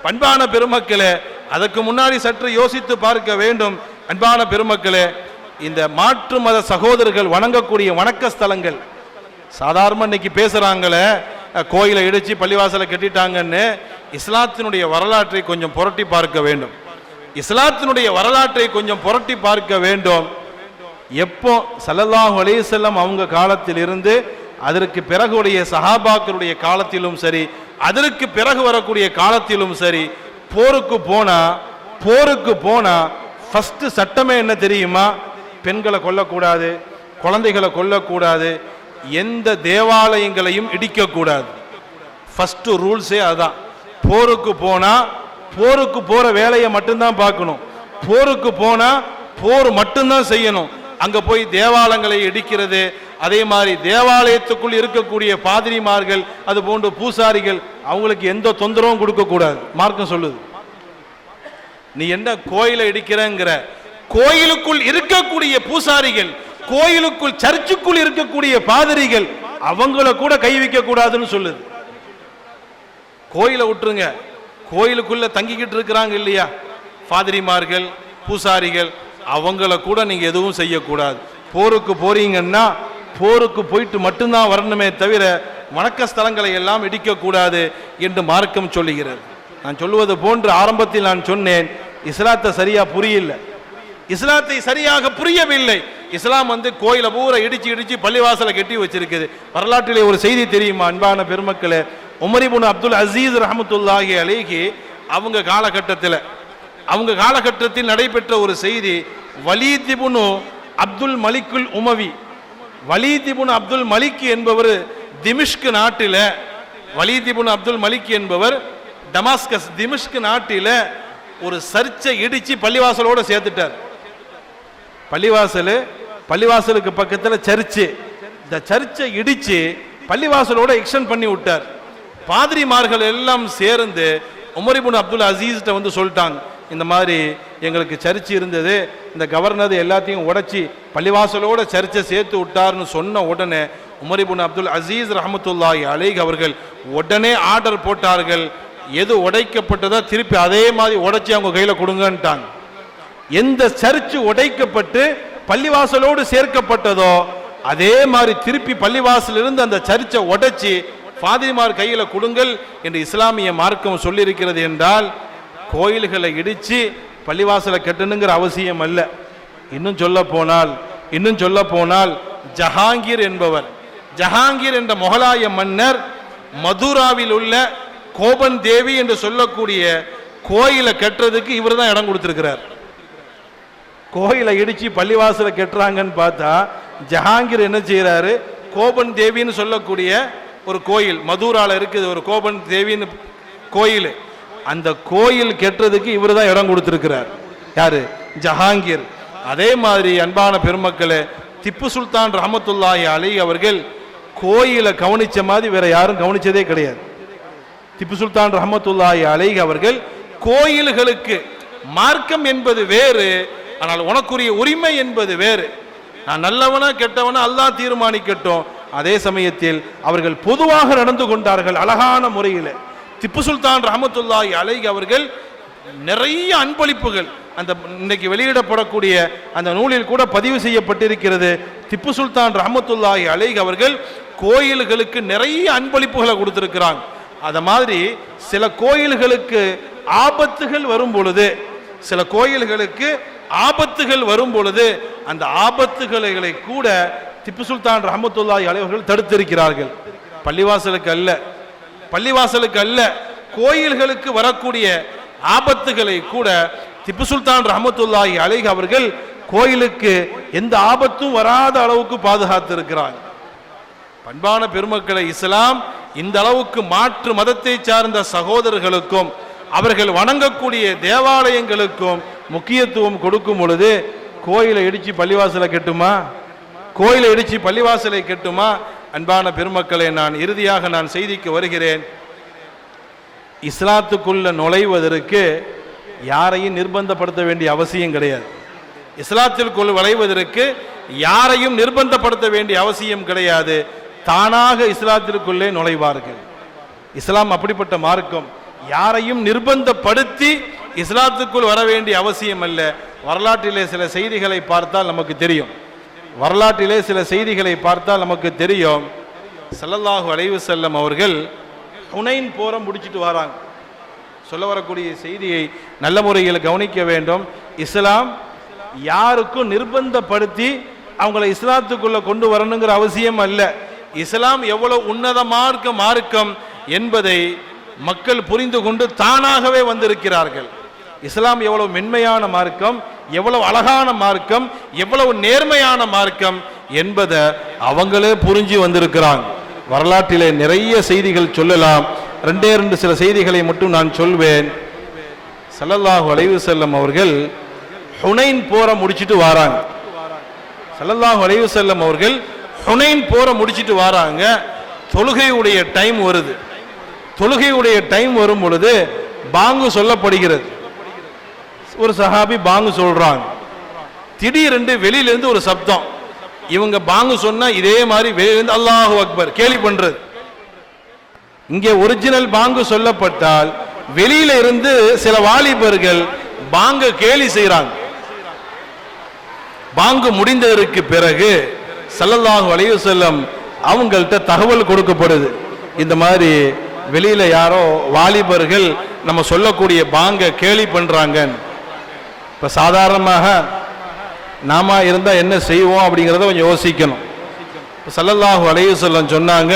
அன்பான பெருமக்களே, அதற்கு முன்னாடி சற்று யோசித்து பார்க்க வேண்டும். அன்பான பெருமக்களே, இந்த மாற்று மத சகோதரர்கள் வணங்கக்கூடிய வணக்க ஸ்தலங்கள், சாதாரண இன்னைக்கு பேசுறாங்களே கோயிலை இடிச்சு பள்ளிவாசலை கட்டிட்டாங்கன்னு, இஸ்லாத்தினுடைய வரலாற்றை கொஞ்சம் புரட்டி பார்க்க வேண்டும். இஸ்லாத்தினுடைய வரலாற்றை கொஞ்சம் புரட்டி பார்க்க வேண்டும். எப்போ ஸல்லல்லாஹு அலைஹி வஸல்லம் அவங்க காலத்தில் இருந்து அதற்கு பிறகுடைய சஹாபாக்களுடைய காலத்திலும் சரி, அதற்கு பிறகு வரக்கூடிய காலத்திலும் சரி, போருக்கு போனா ஃபர்ஸ்ட் சட்டமே என்ன தெரியுமா? பெண்களை கொல்லக்கூடாது, குழந்தைகளை கொல்லக்கூடாது, எந்த தேவாலயங்களையும் இடிக்கக்கூடாது. ஃபர்ஸ்ட் ரூல்ஸே அதான். போருக்கு போற வேலையை மட்டும்தான் பார்க்கணும். போருக்கு போனா போர் மட்டும்தான் செய்யணும். அங்க போய் தேவாலயங்களை இடிக்கிறது, அதே மாதிரி தேவாலயத்துக்குள் இருக்கக்கூடிய பாதிரிமார்கள், அது போன்ற பூசாரிகள், அவங்களுக்கு எந்த தொந்தரவும் கொடுக்க கூடாது. மார்க்கம் சொல்லுது. நீ என்ன கோயிலை இடிக்கிறங்கிற? கோயிலுக்குள் இருக்கக்கூடிய பூசாரிகள், கோயிலுக்குள் சர்ச்சுக்குள் இருக்கக்கூடிய பாதிரிகள், அவங்கள கூட கை வைக்க கூடாதுன்னு சொல்லுது. கோயிலை விட்டுருங்க, கோயிலுக்குள்ள தங்கிக்கிட்டு இருக்கிறாங்க இல்லையா பாதிரிமார்கள், பூசாரிகள், அவங்கள கூட நீங்க எதுவும் செய்யக்கூடாது. போருக்கு போறீங்கன்னா போருக்கு போயிட்டு மட்டும்தான் வரணுமே தவிர வணக்க ஸ்தலங்களை எல்லாம் இடிக்கக்கூடாது என்று மார்க்கம் சொல்லுகிறது. நான் சொல்லுவது போன்று ஆரம்பத்தில் நான் சொன்னேன், இஸ்லாத்தை சரியா புரியல, இஸ்லாத்தை சரியாக புரியவில்லை. இஸ்லாம் வந்து கோயிலை பூரா இடிச்சு இடிச்சு பள்ளிவாசலை கட்டி வச்சிருக்குது. வரலாற்றிலே ஒரு செய்தி தெரியுமா அன்பான பெருமக்களே? உமர் இப்னு அப்துல் அசீஸ் ரஹ்மத்துல்லாஹி அலைஹி அவங்க காலகட்டத்தில் நடைபெற்ற ஒரு செய்தி. வலீத் இப்னு அப்துல் மலிக்குல் உமவி, வலீத் இப்னு அப்துல் மலிக் என்பவர் திமிஷ்க் நாட்டில், வலீத் இப்னு அப்துல் மலிக் என்பவர் டமாஸ்கஸ் திமிஷ்க் நாட்டில் ஒரு சர்ச்சை இடிச்சு பள்ளிவாசலோட சேர்த்துட்டார். பள்ளிவாசலுக்கு பக்கத்தில் சர்ச்சு, இந்த சர்ச்சை இடிச்சு பள்ளிவாசலோட எக்ஸ்டெண்ட் பண்ணி விட்டார். பாதிரிமார்கள் எல்லாம் சேர்ந்து உமர் இப்னு அப்துல் அசீஸ்ட்ட வந்து சொல்லிட்டாங்க, இந்த மாதிரி எங்களுக்கு சர்ச்சு இருந்தது, இந்த கவர்னர் எல்லாத்தையும் உடைச்சி பள்ளிவாசலோட சர்ச்சை சேர்த்து விட்டார்னு சொன்ன உடனே உமர் இப்னு அப்துல் அசீஸ் ரஹ்மத்துல்லாஹி அலைஹி அவர்கள் உடனே ஆர்டர் போட்டார்கள், எது உடைக்கப்பட்டதோ திருப்பி அதே மாதிரி உடைச்சி அவங்க கையில் கொடுங்கன்ட்டாங்க. எந்த சர்ச்சு உடைக்கப்பட்டு பள்ளிவாசலோடு சேர்க்கப்பட்டதோ அதே மாதிரி திருப்பி பள்ளிவாசலிருந்து அந்த சர்ச்சை உடைச்சி ஃபாதிமார் கையில் கொடுங்கள் என்று இஸ்லாமிய மார்க்கம் சொல்லியிருக்கிறது. என்றால் கோயில்களை இடித்து பள்ளிவாசலை கட்டணுங்கிற அவசியம் அல்ல. இன்னும் சொல்ல போனால் ஜஹாங்கீர் என்ற முகலாய மன்னர் மதுராவில் உள்ள கோபன் தேவி என்று சொல்லக்கூடிய கோயிலை கட்டுறதுக்கு இவர் தான் இடம் கொடுத்திருக்கிறார். கோயிலை இடிச்சு பள்ளிவாசலை கட்டுறாங்கன்னு பார்த்தா ஜஹாங்கீர் என்ன செய்யறாரு, கோபன் தேவின்னு சொல்லக்கூடிய ஒரு கோயில் மதுரால இருக்குது, ஒரு கோபன் தேவின்னு கோயில், அந்த கோயில் கட்டுறதுக்கு இவர் தான் இடம் கொடுத்திருக்கிறார். யாரு? ஜஹாங்கீர். அதே மாதிரி அன்பான பெருமக்களே, திப்பு சுல்தான் ரஹ்மத்துல்லாஹி அலைஹி அவர்கள் கோயிலை கவனிச்ச மாதிரி வேற யாரும் கவனிச்சதே கிடையாது. திப்பு சுல்தான் ரஹ்மத்துல்லாஹி அலைஹி அவர்கள் கோயில்களுக்கு மார்க்கம் என்பது வேறு, ஆனால் உனக்குரிய உரிமை என்பது வேறு. நான் நல்லவனா கெட்டவனா அல்லாஹ் தீர்மானிக்கட்டும். அதே சமயத்தில் அவர்கள் பொதுவாக நடந்து கொண்டார்கள் அழகான முறையில். திப்பு சுல்தான் ரஹ்மத்துல்லாஹி அலைஹி அவர்கள் நிறைய அன்பளிப்புகள், அந்த இன்னைக்கு வெளியிடப்படக்கூடிய அந்த நூலில் கூட பதிவு செய்யப்பட்டிருக்கிறது. திப்பு சுல்தான் ரஹ்மத்துல்லாஹி அலைஹி அவர்கள் கோயில்களுக்கு நிறைய அன்பளிப்புகளை கொடுத்திருக்கிறாங்க. அத மாதிரி சில கோயில்களுக்கு ஆபத்துகள் வரும் பொழுது அந்த ஆபத்துகளை கூட திப்பு சுல்தான் ரஹ்மத்துல்லாஹி அலைஹி அவர்கள் தடுத்திருக்கிறார்கள். பள்ளிவாசலுக்கு அல்ல கோயில்களுக்கு வரக்கூடிய ஆபத்துகளை கூட திப்பு சுல்தான் ரஹ்மத்துல்லாஹி அலைஹி அவர்கள் கோயிலுக்கு எந்த ஆபத்தும் வராத அளவுக்கு பாதுகாத்து இருக்கிறார். பண்பான பெருமக்களை, இஸ்லாம் இந்த அளவுக்கு மாற்று மதத்தை சார்ந்த சகோதரர்களுக்கும் அவர்கள் வணங்கக்கூடிய தேவாலயங்களுக்கும் முக்கியத்துவம் கொடுக்கும் பொழுது கோயிலை இடிச்சு பள்ளிவாசலை கட்டுமா? அன்பான பெருமக்களை, நான் இறுதியாக செய்திக்கு வருகிறேன். இஸ்லாத்துக்குள்ள நுழைவதற்கு யாரையும் நிர்பந்தப்படுத்த வேண்டிய அவசியம் கிடையாது. இஸ்லாத்திற்குள் நுழைவதற்கு யாரையும் நிர்பந்தப்படுத்த வேண்டிய அவசியம் கிடையாது. தானாக இஸ்லாத்திற்குள்ளே நுழைவார்கள். இஸ்லாம் அப்படிப்பட்ட மார்க்கம். யாரையும் நிர்பந்தப்படுத்தி இஸ்லாத்துக்குள் வர வேண்டிய அவசியம் அல்ல. வரலாற்றிலே சில செய்திகளை பார்த்தால் நமக்கு தெரியும். ஸல்லல்லாஹு அலைஹி வஸல்லம் அவர்கள் ஹுனைன் போரை முடிச்சிட்டு வராங்க. சொல்ல வரக்கூடிய செய்தியை நல்ல முறையில் கவனிக்க வேண்டும். இஸ்லாம் யாருக்கும் நிர்பந்தப்படுத்தி அவங்களை இஸ்லாத்துக்குள்ள கொண்டு வரணுங்கிற அவசியம் அல்ல. இஸ்லாம் எவ்வளவு உன்னதமான மார்க்கம் என்பதை மக்கள் புரிந்து கொண்டு தானாகவே வந்திருக்கிறார்கள். இஸ்லாம் எவ்வளவு மென்மையான மார்க்கம், எவ்வளவு அழகான மார்க்கம், எவ்வளவு நேர்மையான மார்க்கம் என்பதை அவங்களே புரிஞ்சு வந்திருக்கிறாங்க. வரலாற்றிலே நிறைய செய்திகள் சொல்லலாம். ரெண்டே சில செய்திகளை மட்டும் நான் சொல்வேன். ஸல்லல்லாஹு அலைஹி வஸல்லம் அவர்கள் ஹுனைன் போரை முடிச்சிட்டு வராங்க. ஸல்லல்லாஹு அலைஹி வஸல்லம் அவர்கள் ஹுனைன் போரை முடிச்சிட்டு வராங்க. தொழுகையுடைய டைம் வருது. தொழுகையுடைய டைம் வரும் பொழுது பாங்கு சொல்லப்படுகிறது. ஒரு சஹாபி பாங்கு சொல்றாங்க. திடீரென்று வெளியிலிருந்து ஒரு சப்தம். இவங்க பாங்கு சொன்னா இதே மாதிரி வெளியிலிருந்து அல்லாஹு அக்பர் கேலி பண்றது. இங்கே ஒரிஜினல் பாங்கு சொல்லப்பட்டால் வெளியில இருந்து சில வாலிபர்கள் பாங்க கேலி செய்யறாங்க. பாங்கு முடிந்ததற்கு பிறகு ஸல்லல்லாஹு அலைஹி வஸல்லம் அவங்கள்ட்ட தகவல் கொடுக்கப்படுது. இந்த மாதிரி வெளியில யாரோ வாலிபர்கள் நம்ம சொல்லக்கூடிய பாங்க கேலி பண்றாங்க. இப்ப சாதாரணமாக நாம இருந்தா என்ன செய்வோம் அப்படிங்கிறத கொஞ்சம் யோசிக்கணும். ஸல்லல்லாஹு அலைஹி வஸல்லம் சொன்னாங்க,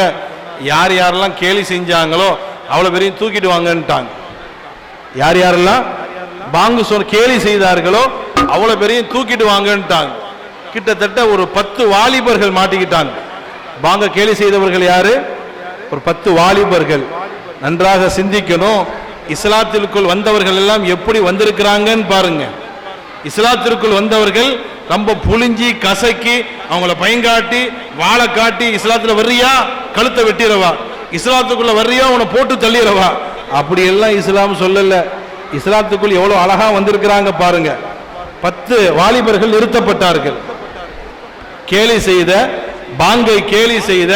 யார் யாரெல்லாம் கேலி செஞ்சாங்களோ அவ்வளவு பேரையும் தூக்கிட்டு வாங்கன்ட்டாங்க. யார் யாரெல்லாம் பாங்கு சொன்ன கேலி செய்தார்களோ அவ்வளவு பேரையும் தூக்கிட்டு வாங்கன்ட்டாங்க. கிட்டத்தட்ட ஒரு 10 வாலிபர்கள் மாட்டிக்கிட்டாங்க. பாங்க கேலி செய்தவர்கள் யாரு? ஒரு 10 வாலிபர்கள். நன்றாக சிந்திக்கணும். இஸ்லாத்திற்குள் வந்தவர்கள் எல்லாம் எப்படி வந்திருக்கிறாங்கன்னு பாருங்க. இஸ்லாத்திற்குள் வந்தவர்கள் ரொம்ப புளிஞ்சி கசக்கி அவங்கள பயங்காட்டி வாழை காட்டி, இஸ்லாத்துல வர்றியா கழுத்தை வெட்டிடவா, இஸ்லாத்துக்குள்ள வர்றியா உன்னை போட்டு தள்ளிடவா, அப்படி எல்லாம் இஸ்லாம் சொல்லல. இஸ்லாத்துக்குள் எவ்வளவு அழகா வந்திருக்கிறாங்க பாருங்க. 10 வாலிபர்கள் நிறுத்தப்பட்டார்கள். கேலி செய்த பாங்கை கேலி செய்த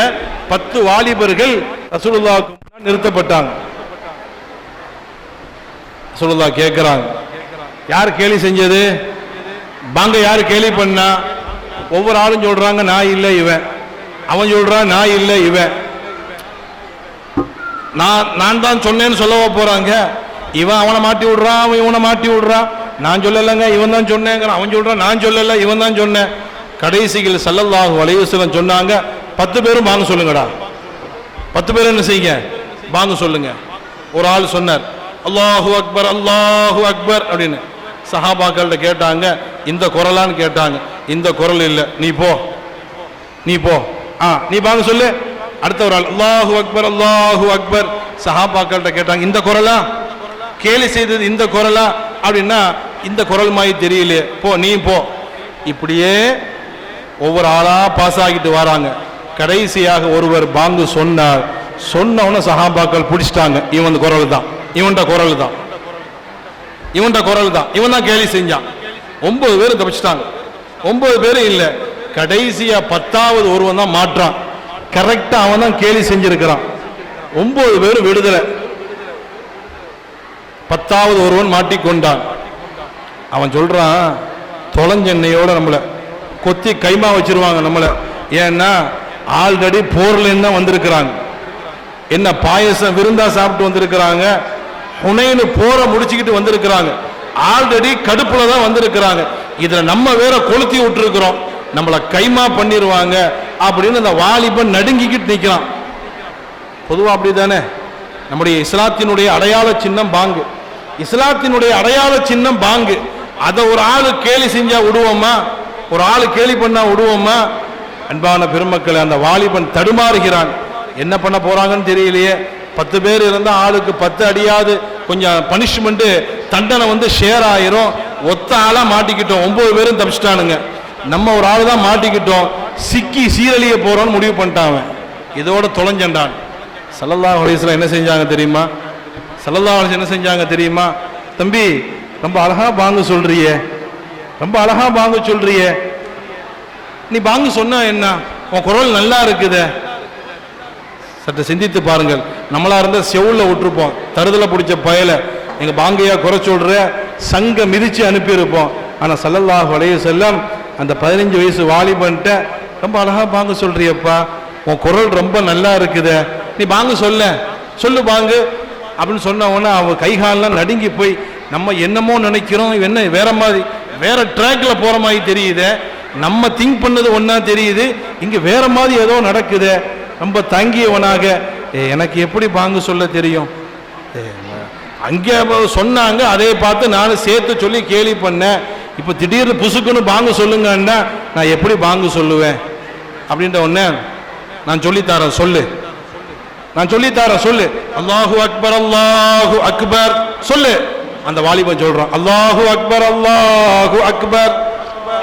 10 வாலிபர்கள் ரசூலுல்லாஹ்வுக்கு முன்னால் நிறுத்தப்பட்டாங்க. ரசூலுல்லாஹ் கேட்கிறாங்க, யார் கேலி செஞ்சது? பாங்க யார் கேலி பண்ணா? ஒவ்வொரு ஆளும் சொல்றாங்க நான் இல்லை இவன், அவன் சொல்றான் நான் இல்லை இவன், நான் தான் சொன்னேன்னு சொல்லவா போறாங்க? இவன் அவனை மாட்டி விடுறான், அவன் இவனை மாட்டி விடுறான். நான் சொல்லலைங்க இவன் தான் சொன்னேங்கிறான், அவன் சொல்றான் நான் சொல்லல இவன் தான் சொன்னேன். கடைசியில் ஸல்லல்லாஹு அலைஹி வஸல்லம் சொன்னாங்க, 10 பேரும் பாங்க சொல்லுங்கடா. 10 பேரும் என்ன செய்யுங்க? பாங்க சொல்லுங்க. ஒரு ஆள் சொன்னார் அல்லாஹு அக்பர் அல்லாஹு அக்பர் அப்படின்னு. சஹாபாக்கள்கிட்ட கேட்டாங்க, இந்த குரலான்னு கேட்டாங்க. இந்த குரல் இல்லை, நீ போ நீ போ, நீ பாங்க சொல்லு. அடுத்த ஒரு ஆள் அல்லாஹு அக்பர் அல்லாஹு அக்பர். சஹாபாக்கள்கிட்ட கேட்டாங்க, இந்த குரலா? கேலி செய்தது இந்த குரலா அப்படின்னா, இந்த குரல் மாதிரி தெரியலையே, போ நீ போ. இப்படியே ஒவ்வொரு ஆளா பாஸ் ஆகிட்டு வராங்க. கடைசியாக ஒருவர் பாங்கு சொன்னார். சொன்னவன சஹாபாக்கள் பிடிச்சிட்டாங்க, இவன் குரல் தான், இவன்ட குரல் தான், இவன்ட குரல் தான், இவன் தான் கேலி செஞ்சான். 9 பேரும் தப்பிச்சிட்டாங்க. 9 பேரும் இல்லை, கடைசியா 10வது ஒருவன் தான் மாற்றான். கரெக்டா அவன் தான் கேலி செஞ்சிருக்கிறான். 9 பேரும் விடுதலை. 10வது ஒருவன் மாட்டிக்கொண்டான். அவன் சொல்றான், தொலைஞ்சென்னையோட நம்மள கொத்தி கைமா வச்சிருவாங்க நம்மள. ஏன்னா ஆல்ரெடி போர்ல தான் வந்திருக்கிறாங்க. என்ன பாயசம் விருந்தா சாப்பிட்டு வந்திருக்கிறாங்க. ஹுனைன் போரை முடிச்சுக்கிட்டு வந்திருக்கிறாங்க. ஆல்ரெடி கடுப்புல தான் வந்திருக்கிறாங்க. இதுல நம்ம வேற கொளுத்தி விட்டுருக்கிறோம், நம்மள கைமா பண்ணிடுவாங்க அப்படின்னு அந்த வாலிபன் நடுங்கிக்கிட்டு நிற்கிறான். பொதுவா அப்படித்தானே? நம்முடைய இஸ்லாத்தினுடைய அடையாள சின்னம் பாங்கு. இஸ்லாத்தினுடைய அடையாள சின்னம் பாங்கு. அதை ஒரு ஆளு கேலி செஞ்சா விடுவோமா? ஒரு ஆளு கேலி பண்ணா விடுவோமா? அன்பான பெருமக்களை, அந்த வாலிபன் தடுமாறுகிறான். என்ன பண்ண போறாங்கன்னு தெரியலையே. 10 பேர் இருந்தா ஆளுக்கு 10 அடியாவது கொஞ்சம் பனிஷ்மெண்ட் தண்டனை ஷேர் ஆயிரும். ஒத்த ஆளா மாட்டிக்கிட்டோம், 9 பேரும் தப்பிச்சிட்டானுங்க. நம்ம ஒரு ஆளு தான் மாட்டிக்கிட்டோம், சிக்கி சீரழிய போறோம்னு முடிவு பண்ணிட்டான். இதோட தொலைஞ்சண்டான். ஸல்லல்லாஹு அலைஹி வஸல்லம் என்ன செஞ்சாங்க தெரியுமா? ஸல்லல்லாஹு அலைஹி வஸல்லம் என்ன செஞ்சாங்க தெரியுமா? தம்பி, ரொம்ப அழகா பாங்கு சொல்றியே, ரொம்ப அழகா பாங்கு சொல்றியே, நீ பாங்கு சொன்னா என்ன, உன் குரல் நல்லா இருக்குது. சற்று சிந்தித்து பாருங்கள். நம்மளா இருந்தா செவுள்ள விட்டுருப்போம், தருதலை பிடிச்ச பயல எங்க பாங்கையா குறை சொல்ற சங்க மிதிச்சு அனுப்பியிருப்போம். ஆனா ஸல்லல்லாஹு அலைஹி வஸல்லம் அந்த 15 வயசு வாலிபன்ட்ட, ரொம்ப அழகா பாங்கு சொல்றியப்பா, உன் குரல் ரொம்ப நல்லா இருக்குது, நீ பாங்கு சொல்லு பாங்கு அப்படின்னு சொன்ன உடனே அவன் கைகாலெல்லாம் நடுங்கி போய், நம்ம என்னமோ நினைக்கிறோம், என்ன வேற மாதிரி வேற ட்ராக்ல போற மாதிரி தெரியுது, நம்ம திங்க் பண்ணது ஒன்னா தெரியுது, இங்க வேற மாதிரி ஏதோ நடக்குது. ரொம்ப தங்கியவனாக, எனக்கு எப்படி பாங்கு சொல்ல தெரியும், அங்கே சொன்னாங்க அதை பார்த்து நானும் சேர்த்து சொல்லி கேலி பண்ணேன், இப்போ திடீர்னு புசுக்குன்னு பாங்கு சொல்லுங்கன்னா நான் எப்படி பாங்கு சொல்லுவேன் அப்படின்ற உடனே, நான் சொல்லித்தரேன் சொல்லு, நான் சொல்லித்தரேன் சொல்லு, அல்லாஹு அக்பர் அல்லாஹு அக்பர் சொல்லு. அந்த வாலிபன் சொல்றான், அல்லாஹு அக்பர் அல்லாஹு அக்பர்.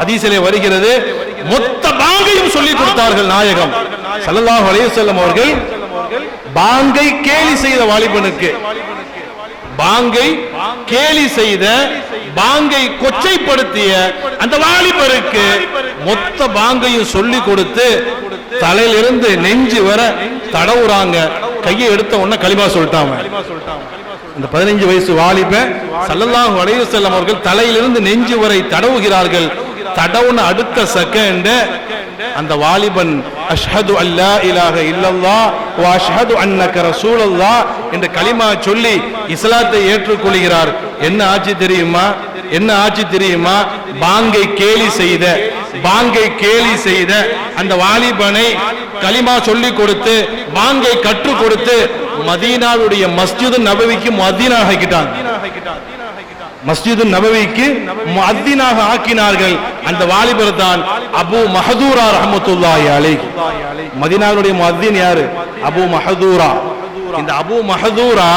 ஹதீஸிலே வருகிறது, மொத்த பாங்கையும் சொல்லி கொடுத்தார்கள் நாயகம் ஸல்லல்லாஹு அலைஹி வஸல்லம் அவர்கள். பாங்கை கேலி செய்த வாலிபனுக்கு, பாங்கை கேலி செய்த, பாங்கை கொச்சைப்படுத்திய அந்த வாலிபருக்கு மொத்த பாங்கையும் சொல்லி கொடுத்து தலையிலிருந்து நெஞ்சு வர தடவுறாங்க. கையை எடுத்த உடனே கலிமா சொல்லிட்டாங்க. அந்த 15 வயசு வாலிபன் ஸல்லல்லாஹு அலைஹி வஸல்லம் அவர்கள் தலையிலிருந்து நெஞ்சு வரை தடவுகிறார்கள். தடவுன அடுத்த செகண்ட் அந்த வாலிபன் அஷ்ஹது அல்லா இலாஹ இல்லல்லாஹ் வ அஷ்ஹது அன்னக ரசூலுல்லாஹ் என்ற கலிமா சொல்லி இஸ்லாத்தை ஏற்றுக்கொள்கிறார். என்ன ஆட்சி தெரியுமா? என்ன ஆட்சி தெரியுமா? பாங்கை கேலி செய்த அந்த வாலிபனை கலிமா சொல்லி கொடுத்து பாங்கை கற்றுக் கொடுத்து மதீனாவுடைய மஸ்ஜிது நபவிக்கு முஅத்தினாக ஆக்கிட்டாங்க. மஸ்ஜிது நபவிக்கு முஅத்தினாக ஆக்கினார்கள். அந்த வாலிபர் தான் அபூ மஹதூரா ரஹ்மத்துல்லாஹி அலைஹி. மதீனாவுடைய முஅத்தின் யாரு? அபூ மஹதூரா. இந்த அபூ மஹதூரா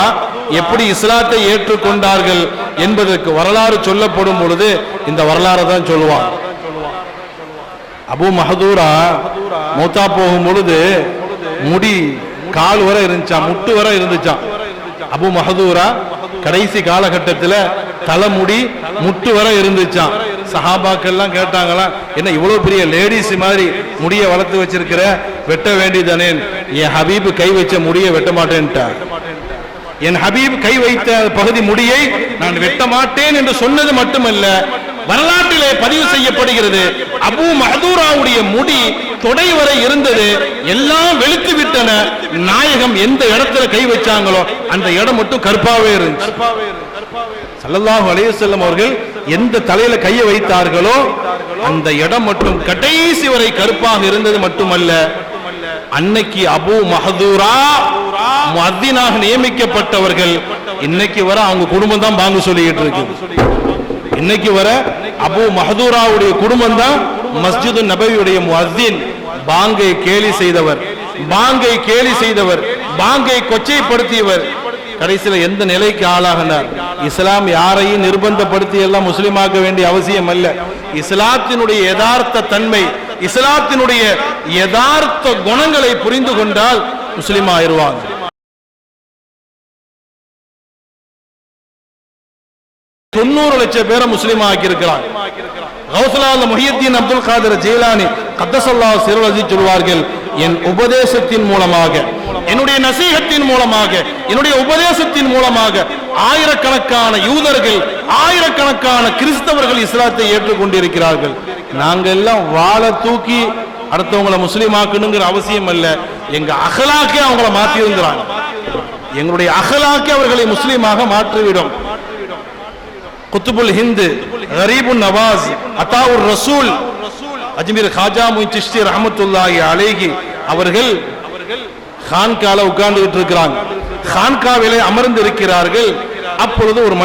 எப்படி இஸ்லாத்தை ஏற்றுக்கொண்டார்கள் என்பதற்கு வரலாறு சொல்லப்படும் பொழுது இந்த வரலாறு தான் சொல்லுவாங்க. அபூ மஹதூரா மௌத்தா போகும் பொழுது முடி கால் வரை இருந்துச்சான், முட்டு வரை இருந்துச்சான். அபூ மஹதூரா கடைசி காலகட்டத்தில் தலைமுடி முட்டு வரை இருந்துச்சான். சஹாபாக்கள்லாம் கேட்டாங்களா, என்ன இவ்வளவு பெரிய லேடிஸ் மாதிரி முடிய வளர்த்து வச்சிருக்கிற, வெட்ட வேண்டியதானே? என் ஹபீப் கை வச்ச முடிய வெட்ட மாட்டேன்ட்டார். என் ஹபீப் கை வைத்த பகுதி முடியை நான் வெட்ட மாட்டேன் என்று சொன்னது மட்டுமல்ல, வரலாற்றிலே பதிவு செய்யப்படுகிறது அபூ மஹதூராவுடைய முடி தொடை வரை இருந்தது, எல்லாம் வெளுத்து விட்டன. நாயகம் எந்த இடத்துல கை வச்சாங்களோ அந்த இடம் மட்டும் கருப்பாவே இருந்துச்சு. ஸல்லல்லாஹு அலைஹி வஸல்லம் அவர்கள் எந்த தலையில கையை வைத்தார்களோ அந்த இடம் மட்டும் கடைசி வரை கருப்பாக இருந்தது மட்டுமல்ல, அன்னைக்கு அபூ மஹதூரா முஅத்தினாக நியமிக்கப்பட்டவர்கள் இன்னைக்கு வர அவங்க குடும்பம் தான் பாங்கு சொல்லிட்டு இருக்கு. இன்னைக்கு வர அபூ மஹதூராவுடைய குடும்பம் தான் மஸ்ஜிது நபவியுடைய முஅத்தின். பாங்கை கேலி செய்தவர், பாங்கை கொச்சைப்படுத்தியவர் கடைசியில் எந்த நிலைக்கு ஆளாகினார்? இஸ்லாம் யாரையும் நிர்பந்தப்படுத்தி எல்லாம் முஸ்லிமாக்க வேண்டிய அவசியம் அல்ல. இஸ்லாத்தினுடைய யதார்த்த தன்மை, இஸ்லாத்தினுடைய யதார்த்த குணங்களை புரிந்து கொண்டால் முஸ்லிம் ஆயிருவாங்க. 90 லட்சம் பேரை முஸ்லிம் ஆக்கி இருக்கிறார். கௌசுல் முஹியுத்தீன் அப்துல் காதிர் ஜீலானி கத்தஸல்லாஹு சிர்ரஹு அஸீஸ் சொல்வார்கள், என் உபதேசத்தின் மூலமாக, என்னுடைய நசீஹத்தின் மூலமாக, என்னுடைய உபதேசத்தின் மூலமாக ஆயிரக்கணக்கான யூதர்கள், ஆயிரக்கணக்கான கிறிஸ்தவர்கள் இஸ்லாத்தை ஏற்றுக்கொண்டிருக்கிறார்கள். நாங்க எல்லாம் வாளை தூக்கி அடுத்தவங்களை முஸ்லீம் ஆக்கணுங்கிற அவசியம் அல்ல, எங்க அகலாக்கே அவங்களை மாற்றி இருக்கிறாங்க. எங்களுடைய அகலாக்கே அவர்களை முஸ்லீமாக மாற்றிவிடும். குத்துபுல் ஹிந்து, கரீபுன் நவாஸ், அத்தாவுர் ரசூல் அஜ்மீர் காஜா முயின் சிஷ்தி ரஹ்மத்துல்லாஹி அலைஹி அவர்கள் கான்கால உட்கார்ந்துகிட்டு இருக்கிறாங்க. கான்காவிலே அமர்ந்து இருக்கிறார்கள். அப்பொழுது ஒரு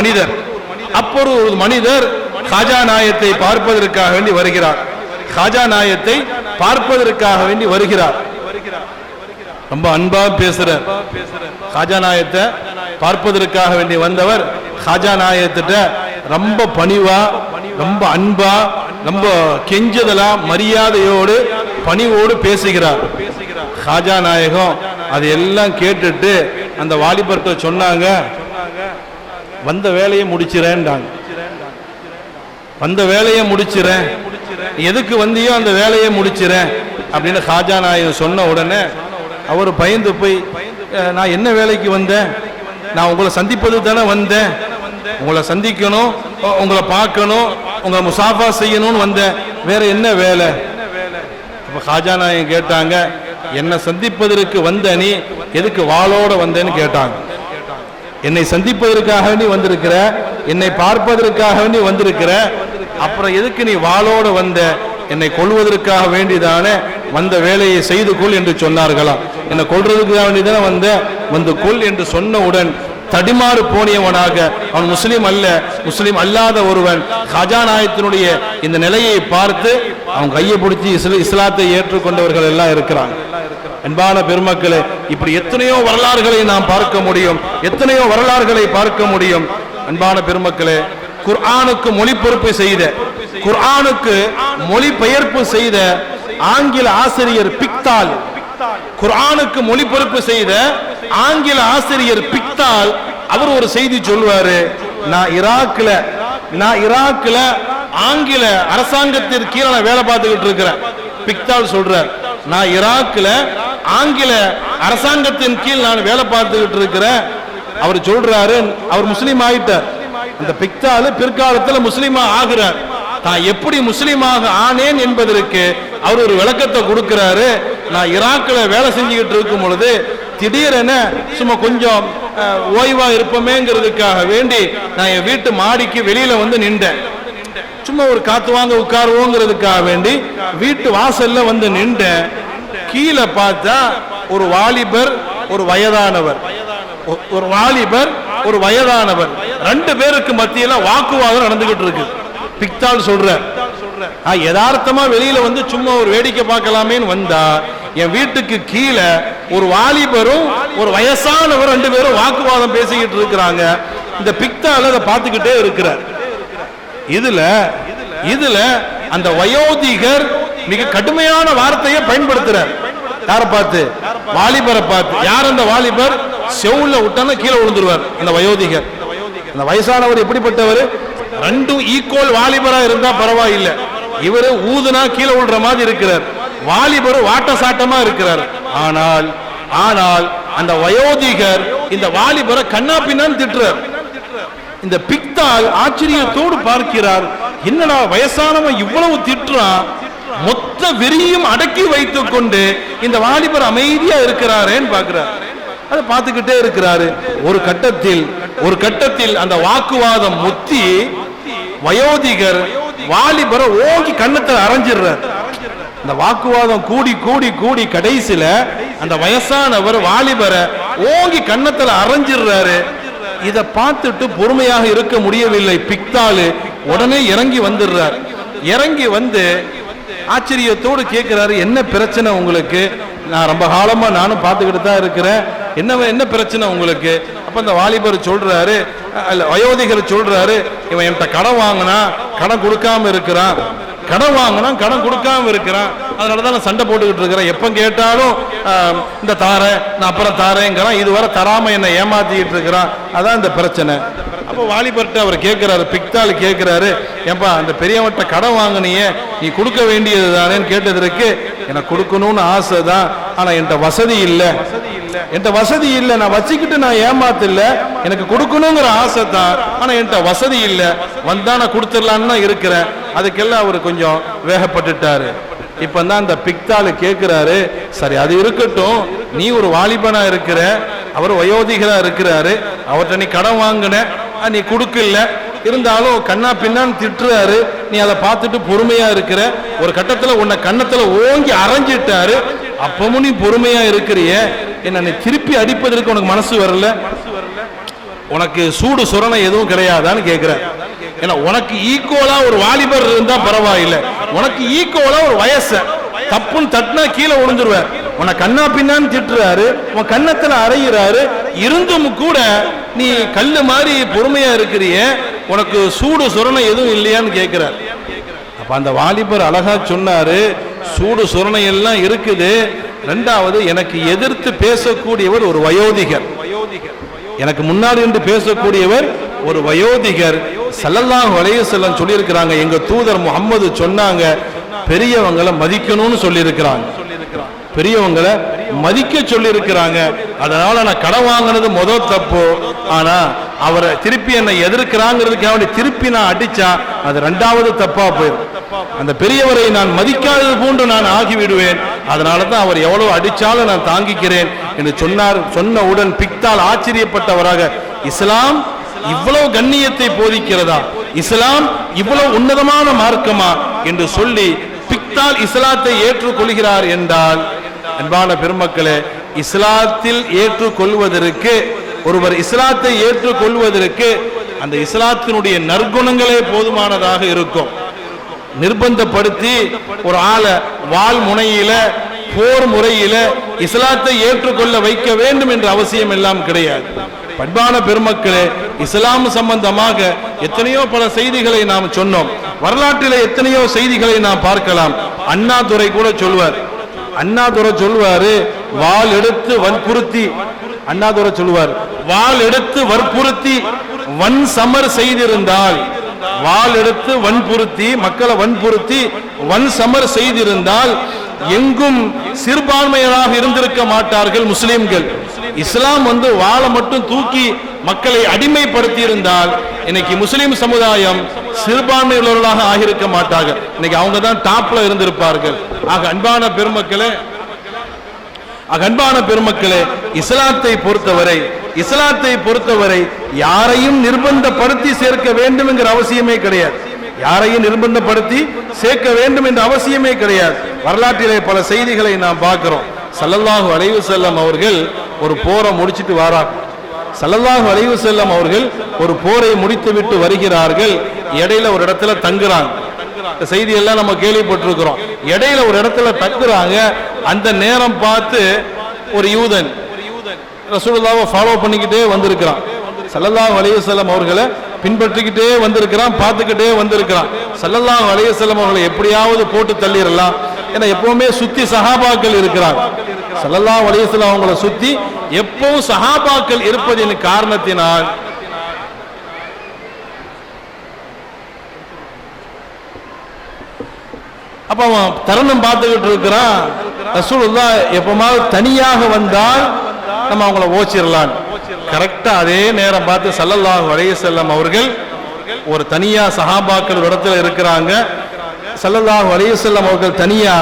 மனிதர் காஜா நாயத்தை பார்ப்பதற்காக வேண்டி வருகிறார். காஜா நாயத்தை பார்ப்பதற்காக வேண்டி வருகிறார். ரொம்ப அன்பா பேசுறார். காஜா நாயத்தை பார்ப்பதற்காக வேண்டி வந்தவர் காஜா நாயத்திட்ட ரொம்ப பணிவா, ரொம்ப அன்பா, ரொம்ப கெஞ்சுதலா, மரியாதையோடு, பணிவோடு பேசுகிறார். காஜா நாயகம் அது எல்லாம் கேட்டுட்டு அந்த வாலிபர்கிட்ட சொன்னாங்க, வந்த வேலையை முடிச்சிறேன்டாங்க. வந்த வேலையை முடிச்சிறேன், எதுக்கு வந்தியோ அந்த வேலையை முடிச்சிறேன் அப்படின்னு காஜா நாயகம் சொன்ன உடனே அவர் பயந்து போய், நான் என்ன வேலைக்கு வந்தேன்? நான் உங்களை சந்திப்பது தானே வந்தேன், உங்களை சந்திக்கணும், உங்களை பார்க்கணும், உங்களை முசாஃபா செய்யணும்னு வந்தேன், வேற என்ன வேலை? அப்ப காஜா நாயகம் கேட்டாங்க, என்னை சந்திப்பதற்கு வந்த நீ எதுக்கு வாளோட வந்தேன்னு கேட்டாங்க. என்னை சந்திப்பதற்காக வேண்டி வந்திருக்கிற, என்னை பார்ப்பதற்காக வேண்டி வந்திருக்கிற, அப்புறம் எதுக்கு நீ வாளோட வந்த? என்னை கொல்வதற்காக வேண்டிதானே, வந்த வேலையை செய்து கொள் என்று சொன்னார்களா? என்னை கொல்றதுக்காக வேண்டிதானே வந்த, வந்து கொல் என்று சொன்னவுடன் தடிமாறு போனியவனாக, அவன் முஸ்லீம் அல்ல, முஸ்லீம் அல்லாத ஒருவன் காஜா நாயத்தினுடைய இந்த நிலையை பார்த்து அவன் கையை பிடிச்சி இஸ்லாத்தை ஏற்றுக்கொண்டவர்கள் எல்லாம் இருக்கிறாங்க. அன்பான பெருமக்களே, இப்படி எத்தனையோ வரலாறுகளை நாம் பார்க்க முடியும், எத்தனையோ வரலாறுகளை பார்க்க முடியும். அன்பான பெருமக்களே, குர்ஆனுக்கு மொழிபெயர்ப்பு செய்த, குர்ஆனுக்கு மொழிபெயர்ப்பு செய்த ஆங்கில ஆசிரியர் பிக்தால், குர்ஆனுக்கு மொழிபெயர்ப்பு செய்த ஆங்கில ஆசிரியர் பிக்தால் அவர் ஒரு செய்தி சொல்வாரு, நான் ஈராக்ல ஆங்கில அரசாங்கத்திற்கு கீழே நான் வேலை பார்த்துக்கிட்டு இருக்கிறேன். பிக்தால் சொல்றார், நான் ஈராக்ல ஆங்கில அரசாங்கத்தின் கீழ் நான் வேலை பார்த்துக்கிட்டு இருக்கிறேன். அவர் சொல்றாரு, அவர் முஸ்லீம் ஆயிட்டார். இந்த பிக்தால் பிற்காலத்தில் முஸ்லீமா ஆகிறார். தான் எப்படி முஸ்லீமாக ஆனேன் என்பதற்கு அவர் ஒரு விளக்கத்தை கொடுக்கிறாரு. நான் ஈராக்கில் வேலை செஞ்சுக்கிட்டு இருக்கும் பொழுது திடீரென சும்மா கொஞ்சம் ஓய்வா இருப்போமேங்கிறதுக்காக வேண்டி நான் என் வீட்டு மாடிக்கு வெளியில வந்து நின்றேன். சும்மா ஒரு காத்து வாங்க உட்காருவோங்கிறதுக்காக வேண்டி வீட்டு வாசல்ல வந்து நின்றேன். கீழே பார்த்தா ஒரு வாலிபர் ஒரு வயதானவர், ஒரு வாலிபர் ஒரு வயதானவர், ரெண்டு பேருக்கு மத்தியில வாக்குவாதம் நடந்துகிட்டு இருக்கு. பிக்தால் சொல்ற யதார்த்தமா வெளியில வந்து சும்மா ஒரு வேடிக்கை பார்க்கலாமேன்னு வந்தா என் வீட்டுக்கு கீழே ஒரு வாலிபரும் ஒரு வயசானவர் ரெண்டு பேரும் வாக்குவாதம் பேசிக்கிட்டு இருக்கிறாங்க. இந்த பிக்தால் அதை பார்த்துக்கிட்டே இருக்கிறார். இதுல அந்த வயோதிகர் மிக கடுமையான வார்த்தையை பயன்படுத்துறார். யாரை பார்த்து? வாலிபரை பார்த்து. யார் அந்த வாலிபர்? செவுல விட்டான கீழே விழுந்துருவார் அந்த வயோதிகர். அந்த வயசானவர் எப்படிப்பட்டவர்? ரெண்டும் ஈக்குவல் வாலிபரா இருந்தா பரவாயில்லை, இவரு ஊதுனா கீழே விழுற மாதிரி இருக்கிறார், வாலிபர் வாட்ட சாட்டமா இருக்கிறார். ஆனால் அந்த வயோதிகர் இந்த வாலிபரை கண்ணா பின்னான்னு திட்டுறார். இந்த பிக்தால் ஆச்சரியத்தோடு பார்க்கிறார், என்னடா வயசானவன் இவ்வளவு திட்டுறான், மொத்த வெறியும் அடக்கி வைத்துக் கொண்டு இந்த வாலிபர் அமைதியா இருக்கிறாரேன்னு பார்க்கிறார். அதை பார்த்துக்கிட்டே இருக்கிறாரு. ஒரு கட்டத்தில் அந்த வாக்குவாதம் முத்தி வயோதிகர் வாலிபரை ஓங்கி கண்ணத்துல அரைஞ்சிடுறார். இந்த வாக்குவாதம் கூடி கூடி கூடி கடைசியில அந்த வயசானவர் வாலிபரை ஓங்கி கண்ணத்துல அரைஞ்சிடுறாரு. இதை பார்த்துட்டு பொறுமையாக இருக்க முடியவில்லை. பிக்தாலு உடனே இறங்கி வந்துடுறார். இறங்கி வந்து ஆச்சரியத்தோடு கேட்கிறாரு, என்ன பிரச்சனை உங்களுக்கு? நான் ரொம்ப காலமா நானும் பார்த்துக்கிட்டு தான் இருக்கிறேன், என்ன பிரச்சனை உங்களுக்கு? அப்ப அந்த வாலிபர் சொல்றாரு, வயோதிகர் சொல்றாரு, இவன் என்கிட்ட கடன் வாங்கினா கடன் கொடுக்காம இருக்கிறான், கடன் கொடுக்காம இருக்கிறான், அதனாலதான் நான் சண்டை போட்டுக்கிட்டு இருக்கிறேன். எப்ப கேட்டாலும் இந்த தாரேன் நான் அப்புறம் தாரேங்கிறான், இதுவரை தராம என்னை ஏமாத்திக்கிட்டு இருக்கிறான், அதான் இந்த பிரச்சனை. அப்போ வாலிபர்ட்ட அவர் கேட்கிறாரு, பிக்தால் கேட்கிறாரு, ஏன்பா அந்த பெரியவன்ட்ட கடன் வாங்கினியே நீ கொடுக்க வேண்டியது தானேன்னு கேட்டதற்கு, எனக்கு கொடுக்கணும்னு ஆசை தான், ஆனா என்கிட்ட வசதி இல்லை, நான் வச்சுக்கிட்டு நான் ஏமாத்தில்ல, எனக்கு கொடுக்கணுங்கிற ஆசை தான், ஆனா என்கிட்ட வசதி இல்லை, வந்தா நான் கொடுத்துடலான்னு தான் இருக்கிறேன். அதுக்கெல்லாம் அவர் கொஞ்சம் வேகப்பட்டுட்டாரு. இப்பதான் அந்த பிக்தாலு கேட்கிறாரு, சரி அது இருக்கட்டும், நீ ஒரு வாலிபனா இருக்கிற, அவர் வயோதிகரா இருக்கிறாரு, அவர்கிட்ட நீ கடன் வாங்கின, நீ கொடுக்கல, இருந்தாலும் கண்ணா பின்னான்னு திட்டுறாரு, நீ அதை பார்த்துட்டு பொறுமையா இருக்கிற, ஒரு கட்டத்துல உன்னை கண்ணத்துல ஓங்கி அரைஞ்சிட்டாரு, அப்பவும் நீ பொறுமையா இருக்கிறிய, என்ன நீ திருப்பி அடிப்பதற்கு உனக்கு மனசு வரல, உனக்கு சூடு சுரணை எதுவும் கிடையாதான்னு கேட்கிற. ஏன்னா உனக்கு ஈக்குவலா ஒரு வாலிபர் இருந்தா பரவாயில்லை, உனக்கு ஈக்குவலா ஒரு வயசு தப்புன்னு தட்டினா கீழே விழுந்துருவார், உன்னை கண்ணா பின்னான்னு திட்டுறாரு, உன் கண்ணத்துல அறையிறாரு, இருந்தும் கூட நீ கல்லு மாதிரி பொறுமையா இருக்கிறிய, உனக்கு சூடு சுரணை எதுவும் இல்லையான்னு கேட்கிறார். அப்ப அந்த வாலிபர் அழகா சொன்னாரு, சூடு சுரணை எல்லாம் இருக்குது, ரெண்டாவது எனக்கு எதிர்த்து பேசக்கூடியவர் ஒரு வயோதிகர், எனக்கு முன்னாடி இருந்து பேசக்கூடியவர் ஒரு வயோதிகர். ஸல்லல்லாஹு அலைஹி வஸல்லம் சொல்லி இருக்கிறாங்க, எங்க தூதர் முஹம்மது சொன்னாங்க, பெரியவங்களை மதிக்கணும்னு சொல்லி இருக்கிறாங்க, பெரியவங்களை மதிக்க சொல்லி இருக்கிறாங்க. அதனால நான் கடன் வாங்கினது முதல் தப்பு, ஆனா அவரை திருப்பி என்னை எதிர்க்கிறாங்கிறதுக்காக திருப்பி நான் அடிச்சா அது ரெண்டாவது தப்பா போயிடும். அந்த பெரியவரை நான் மதிக்காதது போன்று நான் ஆகிவிடுவேன், அதனாலதான் அவர் எவ்வளவு அடிச்சாலும் நான் தாங்கிக்கிறேன் என்று சொன்னார். சொன்னவுடன் பிக்தால் ஆச்சரியப்பட்டவராக, இஸ்லாம் இவ்வளவு கண்ணியத்தை போதிக்கிறதா, இஸ்லாம் இவ்வளவு உன்னதமான மார்க்கமா என்று சொல்லி பிக்தால் இஸ்லாத்தை ஏற்றுக்கொள்கிறார் என்றால், அன்பான பெருமக்களே, இஸ்லாத்தில் ஏற்றுக்கொள்வதற்கு, ஒருவர் இஸ்லாத்தை ஏற்றுக்கொள்வதற்கு அந்த இஸ்லாத்தினுடைய நற்குணங்களே போதுமானதாக இருக்கும். நிர்பந்தப்படுத்தி ஒரு ஆளை வாள் முனையில போர் முறையில இஸ்லாத்தை ஏற்றுக்கொள்ள வைக்க வேண்டும் என்ற அவசியம் எல்லாம் கிடையாது. பண்பான பெருமக்களே, இஸ்லாம் சம்பந்தமாக எத்தனையோ பல செய்திகளை நாம் சொன்னோம், வரலாற்றிலே எத்தனையோ செய்திகளை நாம் பார்க்கலாம். அண்ணாதுரை கூட சொல்வார், அண்ணாதுரை சொல்வாரு, வாள் எடுத்து வற்புறுத்தி, அண்ணாதுரை சொல்வார், வாள் எடுத்து வற்புறுத்தி வன் சமர் செய்திருந்தால், வாள் எடுத்து வன்புறுத்தி மக்களை வன்புறுத்தி வன் சமர் செய்திருந்தால் எங்கும் சிறுபான்மையராக இருந்திருக்க மாட்டார்கள் முஸ்லிம்கள். இஸ்லாம் வாளை மட்டும் தூக்கி மக்களை அடிமைப்படுத்தி இருந்தால் இன்னைக்கு முஸ்லிம் சமுதாயம் சிறுபான்மை உள்ளவர்களாக ஆகியிருக்க மாட்டார்கள். இன்னைக்கு அவங்க தான் டாப்ல இருந்திருப்பார்கள். ஆக அன்பான பெருமக்களே, இஸ்லாத்தை பொறுத்தவரை யாரையும் நிர்பந்தப்படுத்தி சேர்க்க வேண்டும் என்கிற அவசியமே கிடையாது. யாரையும் நிர்பந்தப்படுத்தி சேர்க்க வேண்டும் என்ற அவசியமே கிடையாது. வரலாற்றிலே பல செய்திகளை நாம் பார்க்கிறோம். ஸல்லல்லாஹு அலைஹி வஸல்லம் அவர்கள் ஒரு போரை முடிச்சிட்டு வராங்க. ஸல்லல்லாஹு அலைஹி வஸல்லம் அவர்கள் ஒரு போரை முடித்து விட்டு வருகிறார்கள். இடையில ஒரு இடத்துல தங்குறாங்க. செய்தி எல்லாம் நம்ம கேள்விப்பட்டிருக்கிறோம். இடையில ஒரு இடத்துல தங்குறாங்க. அந்த நேரம் பார்த்து ஒரு யூதன் ரசூலுல்லாஹ்வை ஃபாலோ பண்ணிக்கிட்டே வந்திருக்கிறான். ஸல்லல்லாஹு அலைஹி வஸல்லம் அவர்களை பின்பற்றிக்கிட்டே வந்திருக்கிறான், பார்த்துக்கிட்டே வந்திருக்கிறான். ஸல்லல்லாஹு அலைஹி வஸல்லம் அவர்களை எப்படியாவது போட்டு தள்ளிடலாம். ஏன்னா எப்பவுமே சுத்தி சஹாபாக்கள் இருக்கிறாங்க. ஸல்லல்லாஹு அலைஹி வஸல்லம் அவங்களை சுத்தி எப்பவும் சஹாபாக்கள் இருப்பதின் காரணத்தினால் அப்ப அவன் தருணம் பார்த்துக்கிட்டு இருக்கிறான். ரசூலுல்லாஹ் எப்பமாவது தனியாக வந்தால் நம்ம அவங்கள ஓச்சிடலாம். கரெக்டா அதே நேரம் பார்த்து ஸல்லல்லாஹு அலைஹி வஸல்லம் அவர்கள் ஒரு தனியா சஹாபாக்கள் இடத்துல இருக்கிறாங்க. ஸல்லல்லாஹு அலைஹி வஸல்லம் அவர்கள் தனியா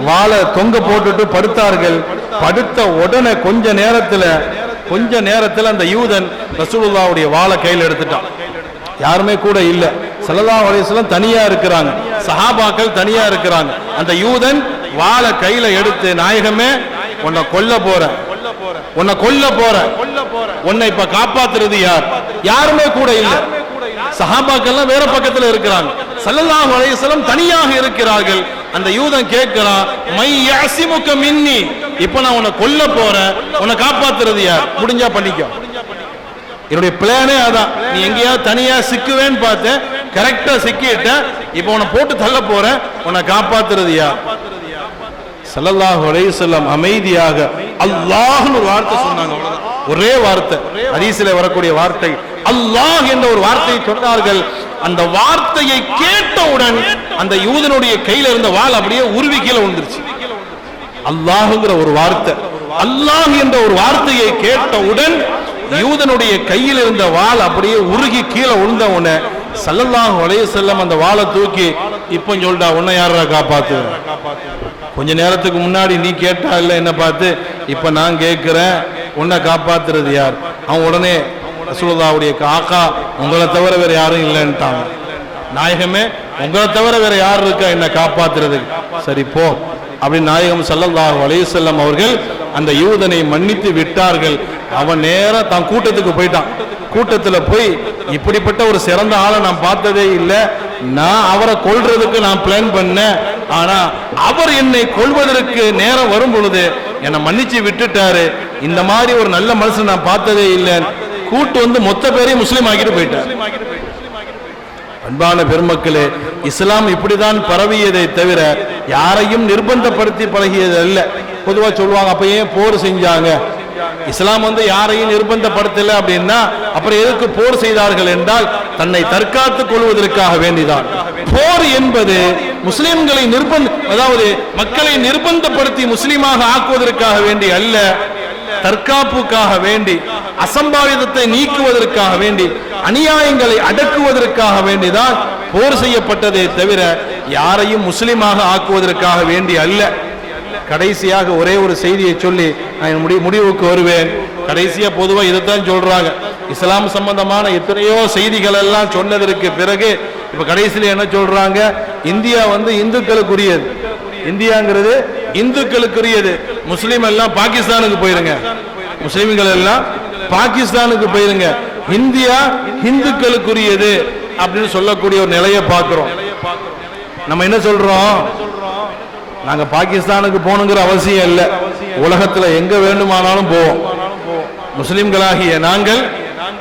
வாளை தொங்க போட்டுட்டு படுத்தார்கள். படுத்த உடனே கொஞ்ச நேரத்துல அந்த யூதன் ரசூலுல்லாஹ்வுடைய வாளை கையில் எடுத்துட்டான். யாருமே கூட இல்ல. ஸல்லல்லாஹு அலைஹி வஸல்லம் தனியா இருக்கிறாங்க, சஹாபாக்கள் தனியா இருக்கிறாங்க. அந்த யூதன் வாளை கையில எடுத்து, நாயகமே உன்னை கொல்ல போறேன், உன்னை இப்ப காப்பாத்துறது யார்? யாருமே கூட இல்ல. சஹாபாக்கள் வேற பக்கத்துல இருக்கிறாங்க. ஸல்லல்லாஹு அலைஹி வஸல்லம் தனியாக இருக்கிறார்கள். அந்த யூதன் கேட்கிறான், மை யஸிமுக மின்னி, இப்ப நான் உன்னை கொல்ல போறேன், உன்னை காப்பாத்துறது யார்? முடிஞ்சா பண்ணிக்கோ. என்னுடைய பிளானே அதான். நீ எங்கேயாவது தனியா சிக்குவேன்னு பார்த்தேன், கரெக்டா சிக்கிட்ட. இப்ப உன்னை போட்டு தள்ள போறேன், உன்னை காப்பாத்துறது யார்? ஸல்லல்லாஹு அலைஹி வஸல்லம் அமைதியாக அல்லாஹ்னு ஒரு வார்த்தை சொன்னாங்க. ஒரே வார்த்தை, ஹதீஸிலே வரக்கூடிய வார்த்தை அல்லாஹ் என்ற ஒரு வார்த்தையை சொன்னார்கள். அந்த வார்த்தையை கேட்டவுடன் அந்த யூதனுடைய கையில இருந்த வாள் அப்படியே உருவி கீழே விழுந்துருச்சு. அல்லாஹ்ங்கிற ஒரு வார்த்தை, அல்லாஹ் என்ற ஒரு வார்த்தையை கேட்டவுடன் யூதனுடைய கையில் இருந்த வாள் அப்படியே உருகி கீழே விழுந்த உடனே ஸல்லல்லாஹு அலைஹி வஸல்லம் அந்த வாளை தூக்கி, இப்போ சொல்டா உன்னை யாரா காப்பாத்து? கொஞ்ச நேரத்துக்கு முன்னாடி நீ கேட்டா இல்ல என்ன பார்த்து, இப்ப நான் கேட்கிறேன், உன்னை காப்பாத்துறது யார்? அவன் உடனே ரசூலுல்லாஹ்வுடைய காக்கா, உங்களை தவிர வேற யாரும் இல்லைன்ட்டாங்க. நாயகமே, உங்களை தவிர வேற யார் இருக்கா என்ன காப்பாத்துறது? சரி போ அப்படின்னு நாயகம் ஸல்லல்லாஹு அலைஹி வஸல்லம் அவர்கள் அந்த யூதனை மன்னித்து விட்டார்கள். அவன் நேரம் தான் கூட்டத்துக்கு போயிட்டான். கூட்டத்துல போய், இப்படிப்பட்ட ஒரு சிறந்த ஆளை நான் பார்த்ததே இல்லை, நான் அவரை கொல்றதுக்கு நான் பிளான் பண்ணேன், ஆனா அவர் என்னை கொல்வதற்கு நேரம் வரும் பொழுது என்னை மன்னிச்சு விட்டுட்டாரு, இந்த மாதிரி ஒரு நல்ல மனுஷன் நான் பார்த்ததே இல்லை, கூட்டு வந்து மொத்த பேரையும் முஸ்லீம் ஆக்கிட்டு போயிட்டார். அன்பான பெருமக்களே, இஸ்லாம் இப்படிதான் பரவியதை தவிர யாரையும் நிர்பந்தப்படுத்தி பழகியது அல்ல. பொதுவா சொல்லுவாங்க, அப்ப ஏன் போர் செஞ்சாங்க? இஸ்லாம் வந்து யாரையும் நிர்பந்தப்படுத்தல அப்படின்னா அப்புறம் எதுக்கு போர் செய்தார்கள் என்றால் தன்னை தற்காத்துக் கொள்வதற்காக வேண்டிதான். போர் என்பது முஸ்லிம்களை அதாவது மக்களை நிர்பந்தப்படுத்தி முஸ்லிமாக ஆக்குவதற்காக வேண்டி அல்ல, தற்காப்புக்காக வேண்டி, அசம்பாவிதத்தை நீக்குவதற்காக வேண்டி, அநியாயங்களை அடக்குவதற்காக வேண்டிதான் போர் செய்யப்பட்டதே தவிர யாரையும் முஸ்லிமாக ஆக்குவதற்காக வேண்டி அல்ல. கடைசியாக ஒரே ஒரு செய்தியை சொல்லி நான் முடிவுக்கு வருவேன். கடைசியா பொதுவா இதைத்தான் சொல்றாங்க. இஸ்லாம் சம்பந்தமான எத்தனையோ செய்திகள் எல்லாம் சொன்னதற்கு பிறகு இப்ப கடைசியில என்ன சொல்றாங்க? இந்தியா வந்து இந்துக்களுக்குரியது, இந்தியாங்கிறது இந்துக்களுக்குரியது, முஸ்லிம் எல்லாம் பாகிஸ்தானுக்கு போயிருங்க, முஸ்லிம்கள் எல்லாம் பாகிஸ்தானுக்கு போயிருங்க, இந்தியா இந்துக்களுக்குரியது அப்படின்னு சொல்லக்கூடிய ஒரு நிலையை பார்க்கிறோம். நம்ம என்ன சொல்றோம்? நாங்க பாகிஸ்தானுக்கு போகணுங்கிற அவசியம் இல்லை, உலகத்துல எங்க வேண்டுமானாலும் போவோம். முஸ்லிம்களாகிய நாங்கள்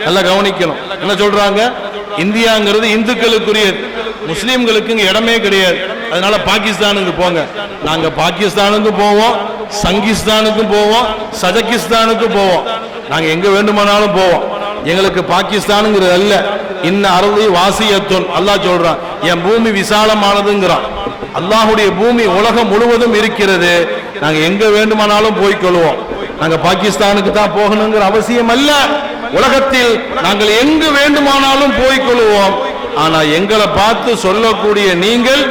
நல்லா கவனிக்கணும். என்ன சொல்றாங்க? இந்தியாங்கிறது இந்துக்களுக்குரியது, முஸ்லிம்களுக்கு இங்க இடமே கிடையாது, அதனால பாகிஸ்தானுக்கு போங்க. நாங்க பாகிஸ்தானுக்கு போவோம், சங்கிஸ்தானுக்கு போவோம், சஜகிஸ்தானுக்கு போவோம், நாங்க எங்க வேண்டுமானாலும் போவோம். எங்களுக்கு பாகிஸ்தானுங்கிறது அல்ல. இன்ன அருளி வாசியத்துன், அல்லாஹ் சொல்றான், என் பூமி விசாலமானதுங்கிறான். அல்லாஹுடைய பூமி உலகம் முழுவதும் இருக்கிறது, நாங்க எங்க வேண்டுமானாலும் போய்கொள்வோம். நாங்க பாகிஸ்தானுக்கு தான் போகணுங்கிற அவசியம் அல்ல, உலகத்தில் நாங்கள் எங்கு வேண்டுமானாலும் போய்கொள்வோம். ஆனா எங்களை பார்த்து சொல்லக்கூடிய நீங்கள்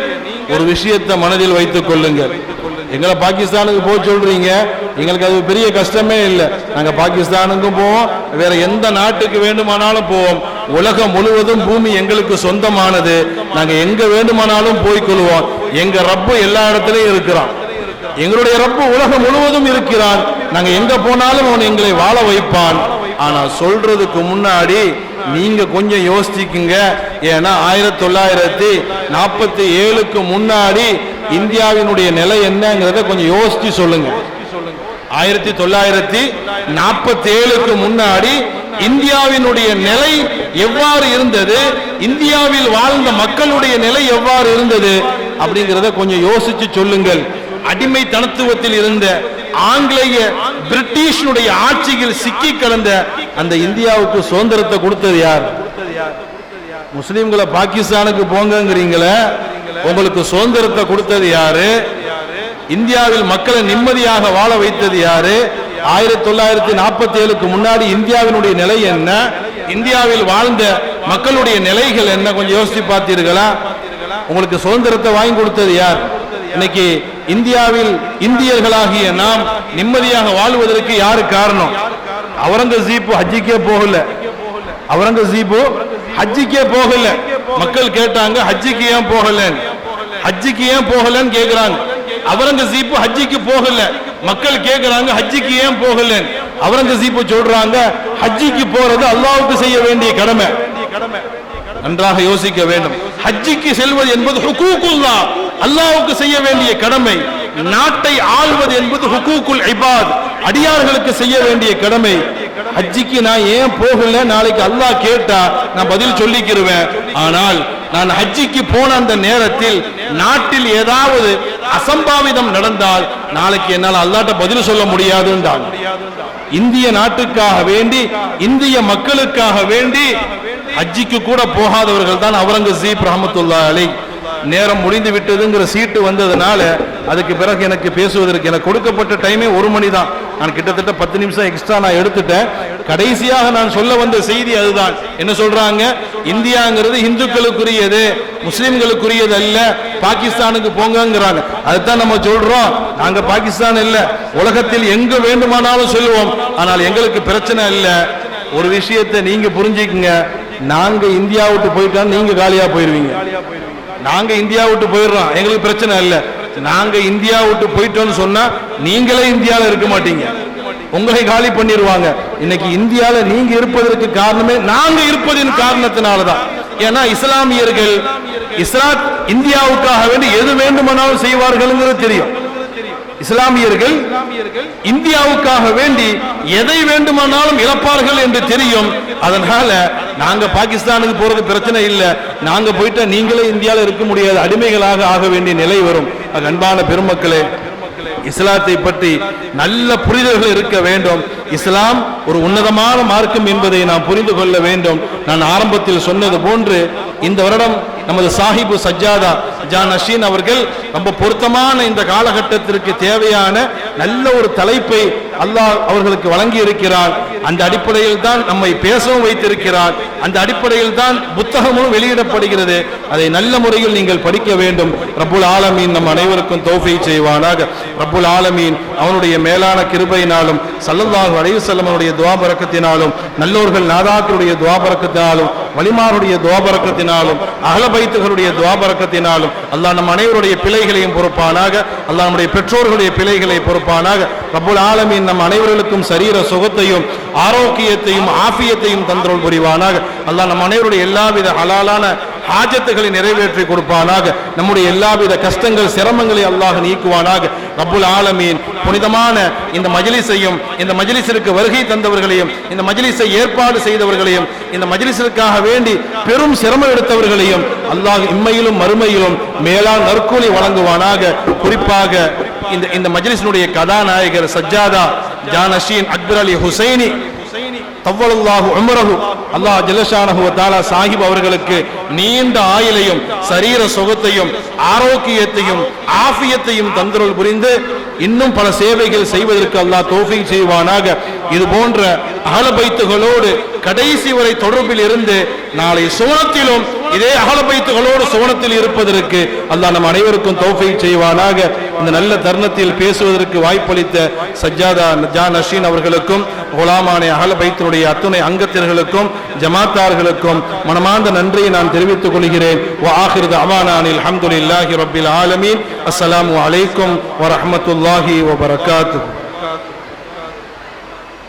ஒரு விஷயத்தை மனதில் வைத்துக் கொள்ளுங்கள். எங்களை பாகிஸ்தானுக்கு போக சொல்றீங்க, எங்களுக்கு அது பெரிய கஷ்டமே இல்லை. நாங்க பாகிஸ்தானுக்கும் போவோம், வேற எந்த நாட்டுக்கு வேண்டுமானாலும் போவோம். உலகம் முழுவதும் பூமி எங்களுக்கு சொந்தமானது. நாங்க எங்க வேண்டுமானாலும் போய்கொள்வோம். எங்க ரப்பு எல்லா இடத்திலையும் இருக்கிறான். எங்களுடைய ரப்பு உலகம் முழுவதும் இருக்கிறான். நாங்க எங்க போனாலும் அவன் எங்களை வாழ வைப்பான். ஆனா சொல்றதுக்கு முன்னாடி நீங்க கொஞ்சம் யோசிச்சுக்குங்க. ஏன்னா 1947க்கு முன்னாடி இந்தியாவினுடைய நிலை என்னங்கிறத கொஞ்சம் யோசிச்சு சொல்லுங்க. 1947க்கு முன்னாடி இந்தியாவினுடைய நிலை எவ்வாறு இருந்தது, இந்தியாவில் வாழ்ந்த மக்களுடைய நிலை எவ்வாறு இருந்தது அப்படிங்கிறத கொஞ்சம் யோசிச்சு சொல்லுங்கள். அடிமைத்தனத்துவத்தில் இருந்த ஆங்கிலேய பிரிட்டிஷனுடைய ஆட்சியில் சிக்கி கிடந்த அந்த இந்தியாவுக்கு சுதந்திரத்தை கொடுத்தது யார்? முஸ்லிம்களை பாகிஸ்தானுக்கு போங்கிறீங்களே, உங்களுக்கு சுதந்திரத்தை கொடுத்தது யாரு? இந்தியாவில் மக்களை நிம்மதியாக வாழ வைத்தது யாரு? 1947க்கு முன்னாடி இந்தியாவினுடைய நிலை என்ன, இந்தியாவில் வாழ்ந்த மக்களுடைய நிலைகள் என்ன, கொஞ்சம் யோசிச்சு பார்த்தீர்களா? உங்களுக்கு சுதந்திரத்தை வாங்கி கொடுத்தது யார்? இன்னைக்கு இந்தியாவில் இந்தியர்களாகிய நாம் நிம்மதியாக வாழ்வதற்கு யாரு காரணம்? அவுரங்கசீப் ஹஜ்ஜிக்கே போகல. அவுரங்கசீப் ஹஜ்ஜிக்கே போகல. மக்கள் கேட்டாங்க, ஹஜ்ஜிக்கு ஏன் போகல, ஹஜ்ஜிக்கு ஏன் போகலன்னு கேக்குறாங்க. அவுரங்கசீப் ஹஜ்ஜிக்கு போகல. மக்கள் கேக்குறாங்க, ஹஜ்ஜிக்கு ஏன் போகல? அவுரங்கசீப் சொல்றாங்க, ஹஜ்ஜிக்கு போறது அல்லாஹ்வுக்கு செய்ய வேண்டிய கடமை. நன்றாக யோசிக்க வேண்டும். ஹஜ்ஜிக்கு செல்வது என்பது ஹுகூகுல்லாஹ், அல்லாஹ்வுக்கு செய்ய வேண்டிய கடமை. நாட்டை ஆள்வது என்பது ஹுகூகுல் இபாத், அடியார்களுக்கு செய்ய வேண்டிய கடமை. ஹஜ்ஜிக்கு நான் ஏன் போகல, நாளைக்கு அல்லாஹ் கேட்டா நான் பதில் சொல்லிக்கிருவேன். ஆனால் நான் ஹஜ்ஜிக்கு போன அந்த நேரத்தில் நாட்டில் ஏதாவது அசம்பாவிதம் நடந்தால் நாளைக்கு என்னால் அல்லாஹ்ட்ட பதில் சொல்ல முடியாதுன்றாங்க. இந்திய நாட்டுக்காக வேண்டி, இந்திய மக்களுக்காக வேண்டி ஹஜ்ஜிக்கு கூட போகாதவர்கள் தான் அவுரங்கசீப் ரஹ்மத்துல்லாஹி அலைஹி. நேரம் முடிந்து விட்டதுங்கிற சீட்டு வந்ததுனால அதுக்கு பிறகு எனக்கு பேசுவதற்கு எனக்கு கொடுக்கப்பட்ட டைமே 1 மணி தான். நான் கிட்டத்தட்ட 10 நிமிஷம் எக்ஸ்ட்ரா நான் எடுத்துட்டேன். கடைசியாக நான் சொல்ல வந்த செய்தி அதுதான். என்ன சொல்றாங்க? இந்தியாங்கிறது இந்துக்களுக்குரியது, முஸ்லிம்களுக்குரியது அல்ல, பாகிஸ்தானுக்கு போங்கிறாங்க. அதுதான் நம்ம சொல்றோம். நாங்க பாகிஸ்தான் இல்ல, உலகத்தில் எங்க வேண்டுமானாலும் சொல்லுவோம். ஆனால் எங்களுக்கு பிரச்சனை இல்ல. ஒரு விஷயத்தை நீங்க புரிஞ்சுக்குங்க, நாங்க இந்தியா விட்டு போயிட்டா நீங்க காலியா போயிருவீங்க. நாங்க இந்தியா விட்டு போயிடுறோம், எங்களுக்கு பிரச்சனை இல்ல. நாங்க இந்தியா விட்டு போயிட்டோம்னு சொன்னா நீங்களே இந்தியாவில் இருக்க மாட்டீங்க, உங்களை காலி பண்ணிடுவாங்க. இன்னைக்கு இந்தியால நீங்க இருப்பதற்கு காரணமே நாங்க இருப்பதின் காரணத்தினாலதான். ஏன்னா இஸ்லாமியர்கள் இந்தியாவுக்காக வேண்டி எது வேண்டுமானாலும் செய்வார்கள் தெரியும். இஸ்லாமியர்கள் இந்தியாவுக்காக வேண்டி எதை வேண்டுமானாலும் இழப்பார்கள் என்று தெரியும். அதனால நாங்க பாகிஸ்தானுக்கு போறது பிரச்சனை இல்லை, நாங்க போயிட்டா நீங்களே இந்தியாவில் இருக்க முடியாது, அடிமைகளாக ஆக வேண்டிய நிலை வரும். அன்பான பெருமக்களே, இஸ்லாத்தை பற்றி நல்ல புரிதல்கள் இருக்க வேண்டும். இஸ்லாம் ஒரு உன்னதமான மார்க்கம் என்பதை நாம் புரிந்து கொள்ள வேண்டும். நான் ஆரம்பத்தில் சொன்னது போன்று இந்த வருடம் நமது சாஹிபு சஜ்ஜாதா ஜான் நஷீன் அவர்கள் ரொம்ப பொருத்தமான இந்த காலகட்டத்திற்கு தேவையான நல்ல ஒரு தலைப்பை அல்லாஹ் அவர்களுக்கு வழங்கி இருக்கிறார். அந்த அடிப்படையில் தான் நம்மை பேசவும் வைத்திருக்கிறார். அந்த அடிப்படையில் தான் புத்தகமும் வெளியிடப்படுகிறது. அதை நல்ல முறையில் நீங்கள் படிக்க வேண்டும். ரப்புல் ஆலமீன் நம் அனைவருக்கும் தௌஃபீக் செய்வானாக. ரப்புல் ஆலமீன் அவனுடைய மேலான கிருபையினாலும் ஸல்லல்லாஹு அலைஹி வஸல்லம் அவருடைய துஆ பரக்கத்தினாலும் நல்லோர்கள் நாதாக்களுடைய துஆ பரக்கத்தினாலும் வலிமாருடைய துஆ பரக்கத்தினாலும் அஹ்ல பைத்துகளுடைய துஆ பரக்கத்தினாலும் அல்லாஹ் நம் அனைவருடைய பிழைகளையும் பொறுப்பானாக. அல்லாஹ் நம்முடைய பெற்றோர்களுடைய பிழைகளை பொறுப்பானாக. ரப்புல் ஆலமீன் நம் அனைவர்களுக்கும் சரீர சுகத்தையும் ஆரோக்கியத்தையும் ஆஃபியத்தையும் தந்தருள் புரிவானாக. அல்லாஹ் நம் அனைவருடைய எல்லாவித ஹலாலான ஹாஜத்துகளை நிறைவேற்றி கொடுப்பானாக. நம்முடைய எல்லாவித கஷ்டங்கள் சிரமங்களை அல்லாஹ் நீக்குவானாக. ரப்புல் ஆலமீன் புனிதமான இந்த மஜ்லிஸையும் இந்த மஜ்லிஸிற்கு வருகை தந்தவர்களையும் இந்த மஜ்லிஸை ஏற்பாடு செய்தவர்களையும் இந்த மஜ்லிஸிற்காக வேண்டி பெரும் சிரமம் எடுத்தவர்களையும் அல்லாஹ் இம்மையிலும் மறுமையிலும் மேலான நற்கூலி வழங்குவானாக. குறிப்பாக இந்த மஜ்லிஸினுடைய கதாநாயகர் சஜ்ஜாதா ஜான் நஷீன் அக்பர் அலி ஹுசைனி தவ்வலல்லாஹு உம்ரஹு, அல்லாஹ் ஜல்லஷானஹு வ தஆலா சாஹிப் அவர்களுக்கு நீண்ட ஆயுளையும் சரீர சுகத்தையும் ஆரோக்கியத்தையும் ஆஃபியத்தையும் தந்தருள் புரிந்து இன்னும் பல சேவைகள் செய்வதற்கு அல்லாஹ் தௌஃபீக் செய்வானாக. இது போன்ற அஹ்ல பைத்துகளோடு கடைசி வரை தொடர்பில் இருந்து நாளை சுவனத்திலும் இதே அஹ்ல பைத்துகளோடு சுவனத்தில் இருப்பதற்கு அல்லாஹ் நம் அனைவருக்கும் தௌஃபீக் செய்வானாக. இந்த நல்ல தருணத்தில் பேசுவதற்கு வாய்ப்பளித்த சஜ்ஜாதா ஜா நஷீன் அவர்களுக்கும் குலாமானே அஹ்ல பைத்தினுடைய அத்துணை அங்கத்தினர்களுக்கும் ஜமாத்தார்களுக்கும் மனமார்ந்த நன்றியை நான் தெரிவித்துக் கொள்கிறேன். வ ஆகிரு தஅவானா அல்ஹம்துலில்லாஹி ரப்பில் ஆலமீன். அஸ்ஸலாமு அலைக்கும் வ ரஹ்மத்துல்லாஹி வ பரகாத்துஹு.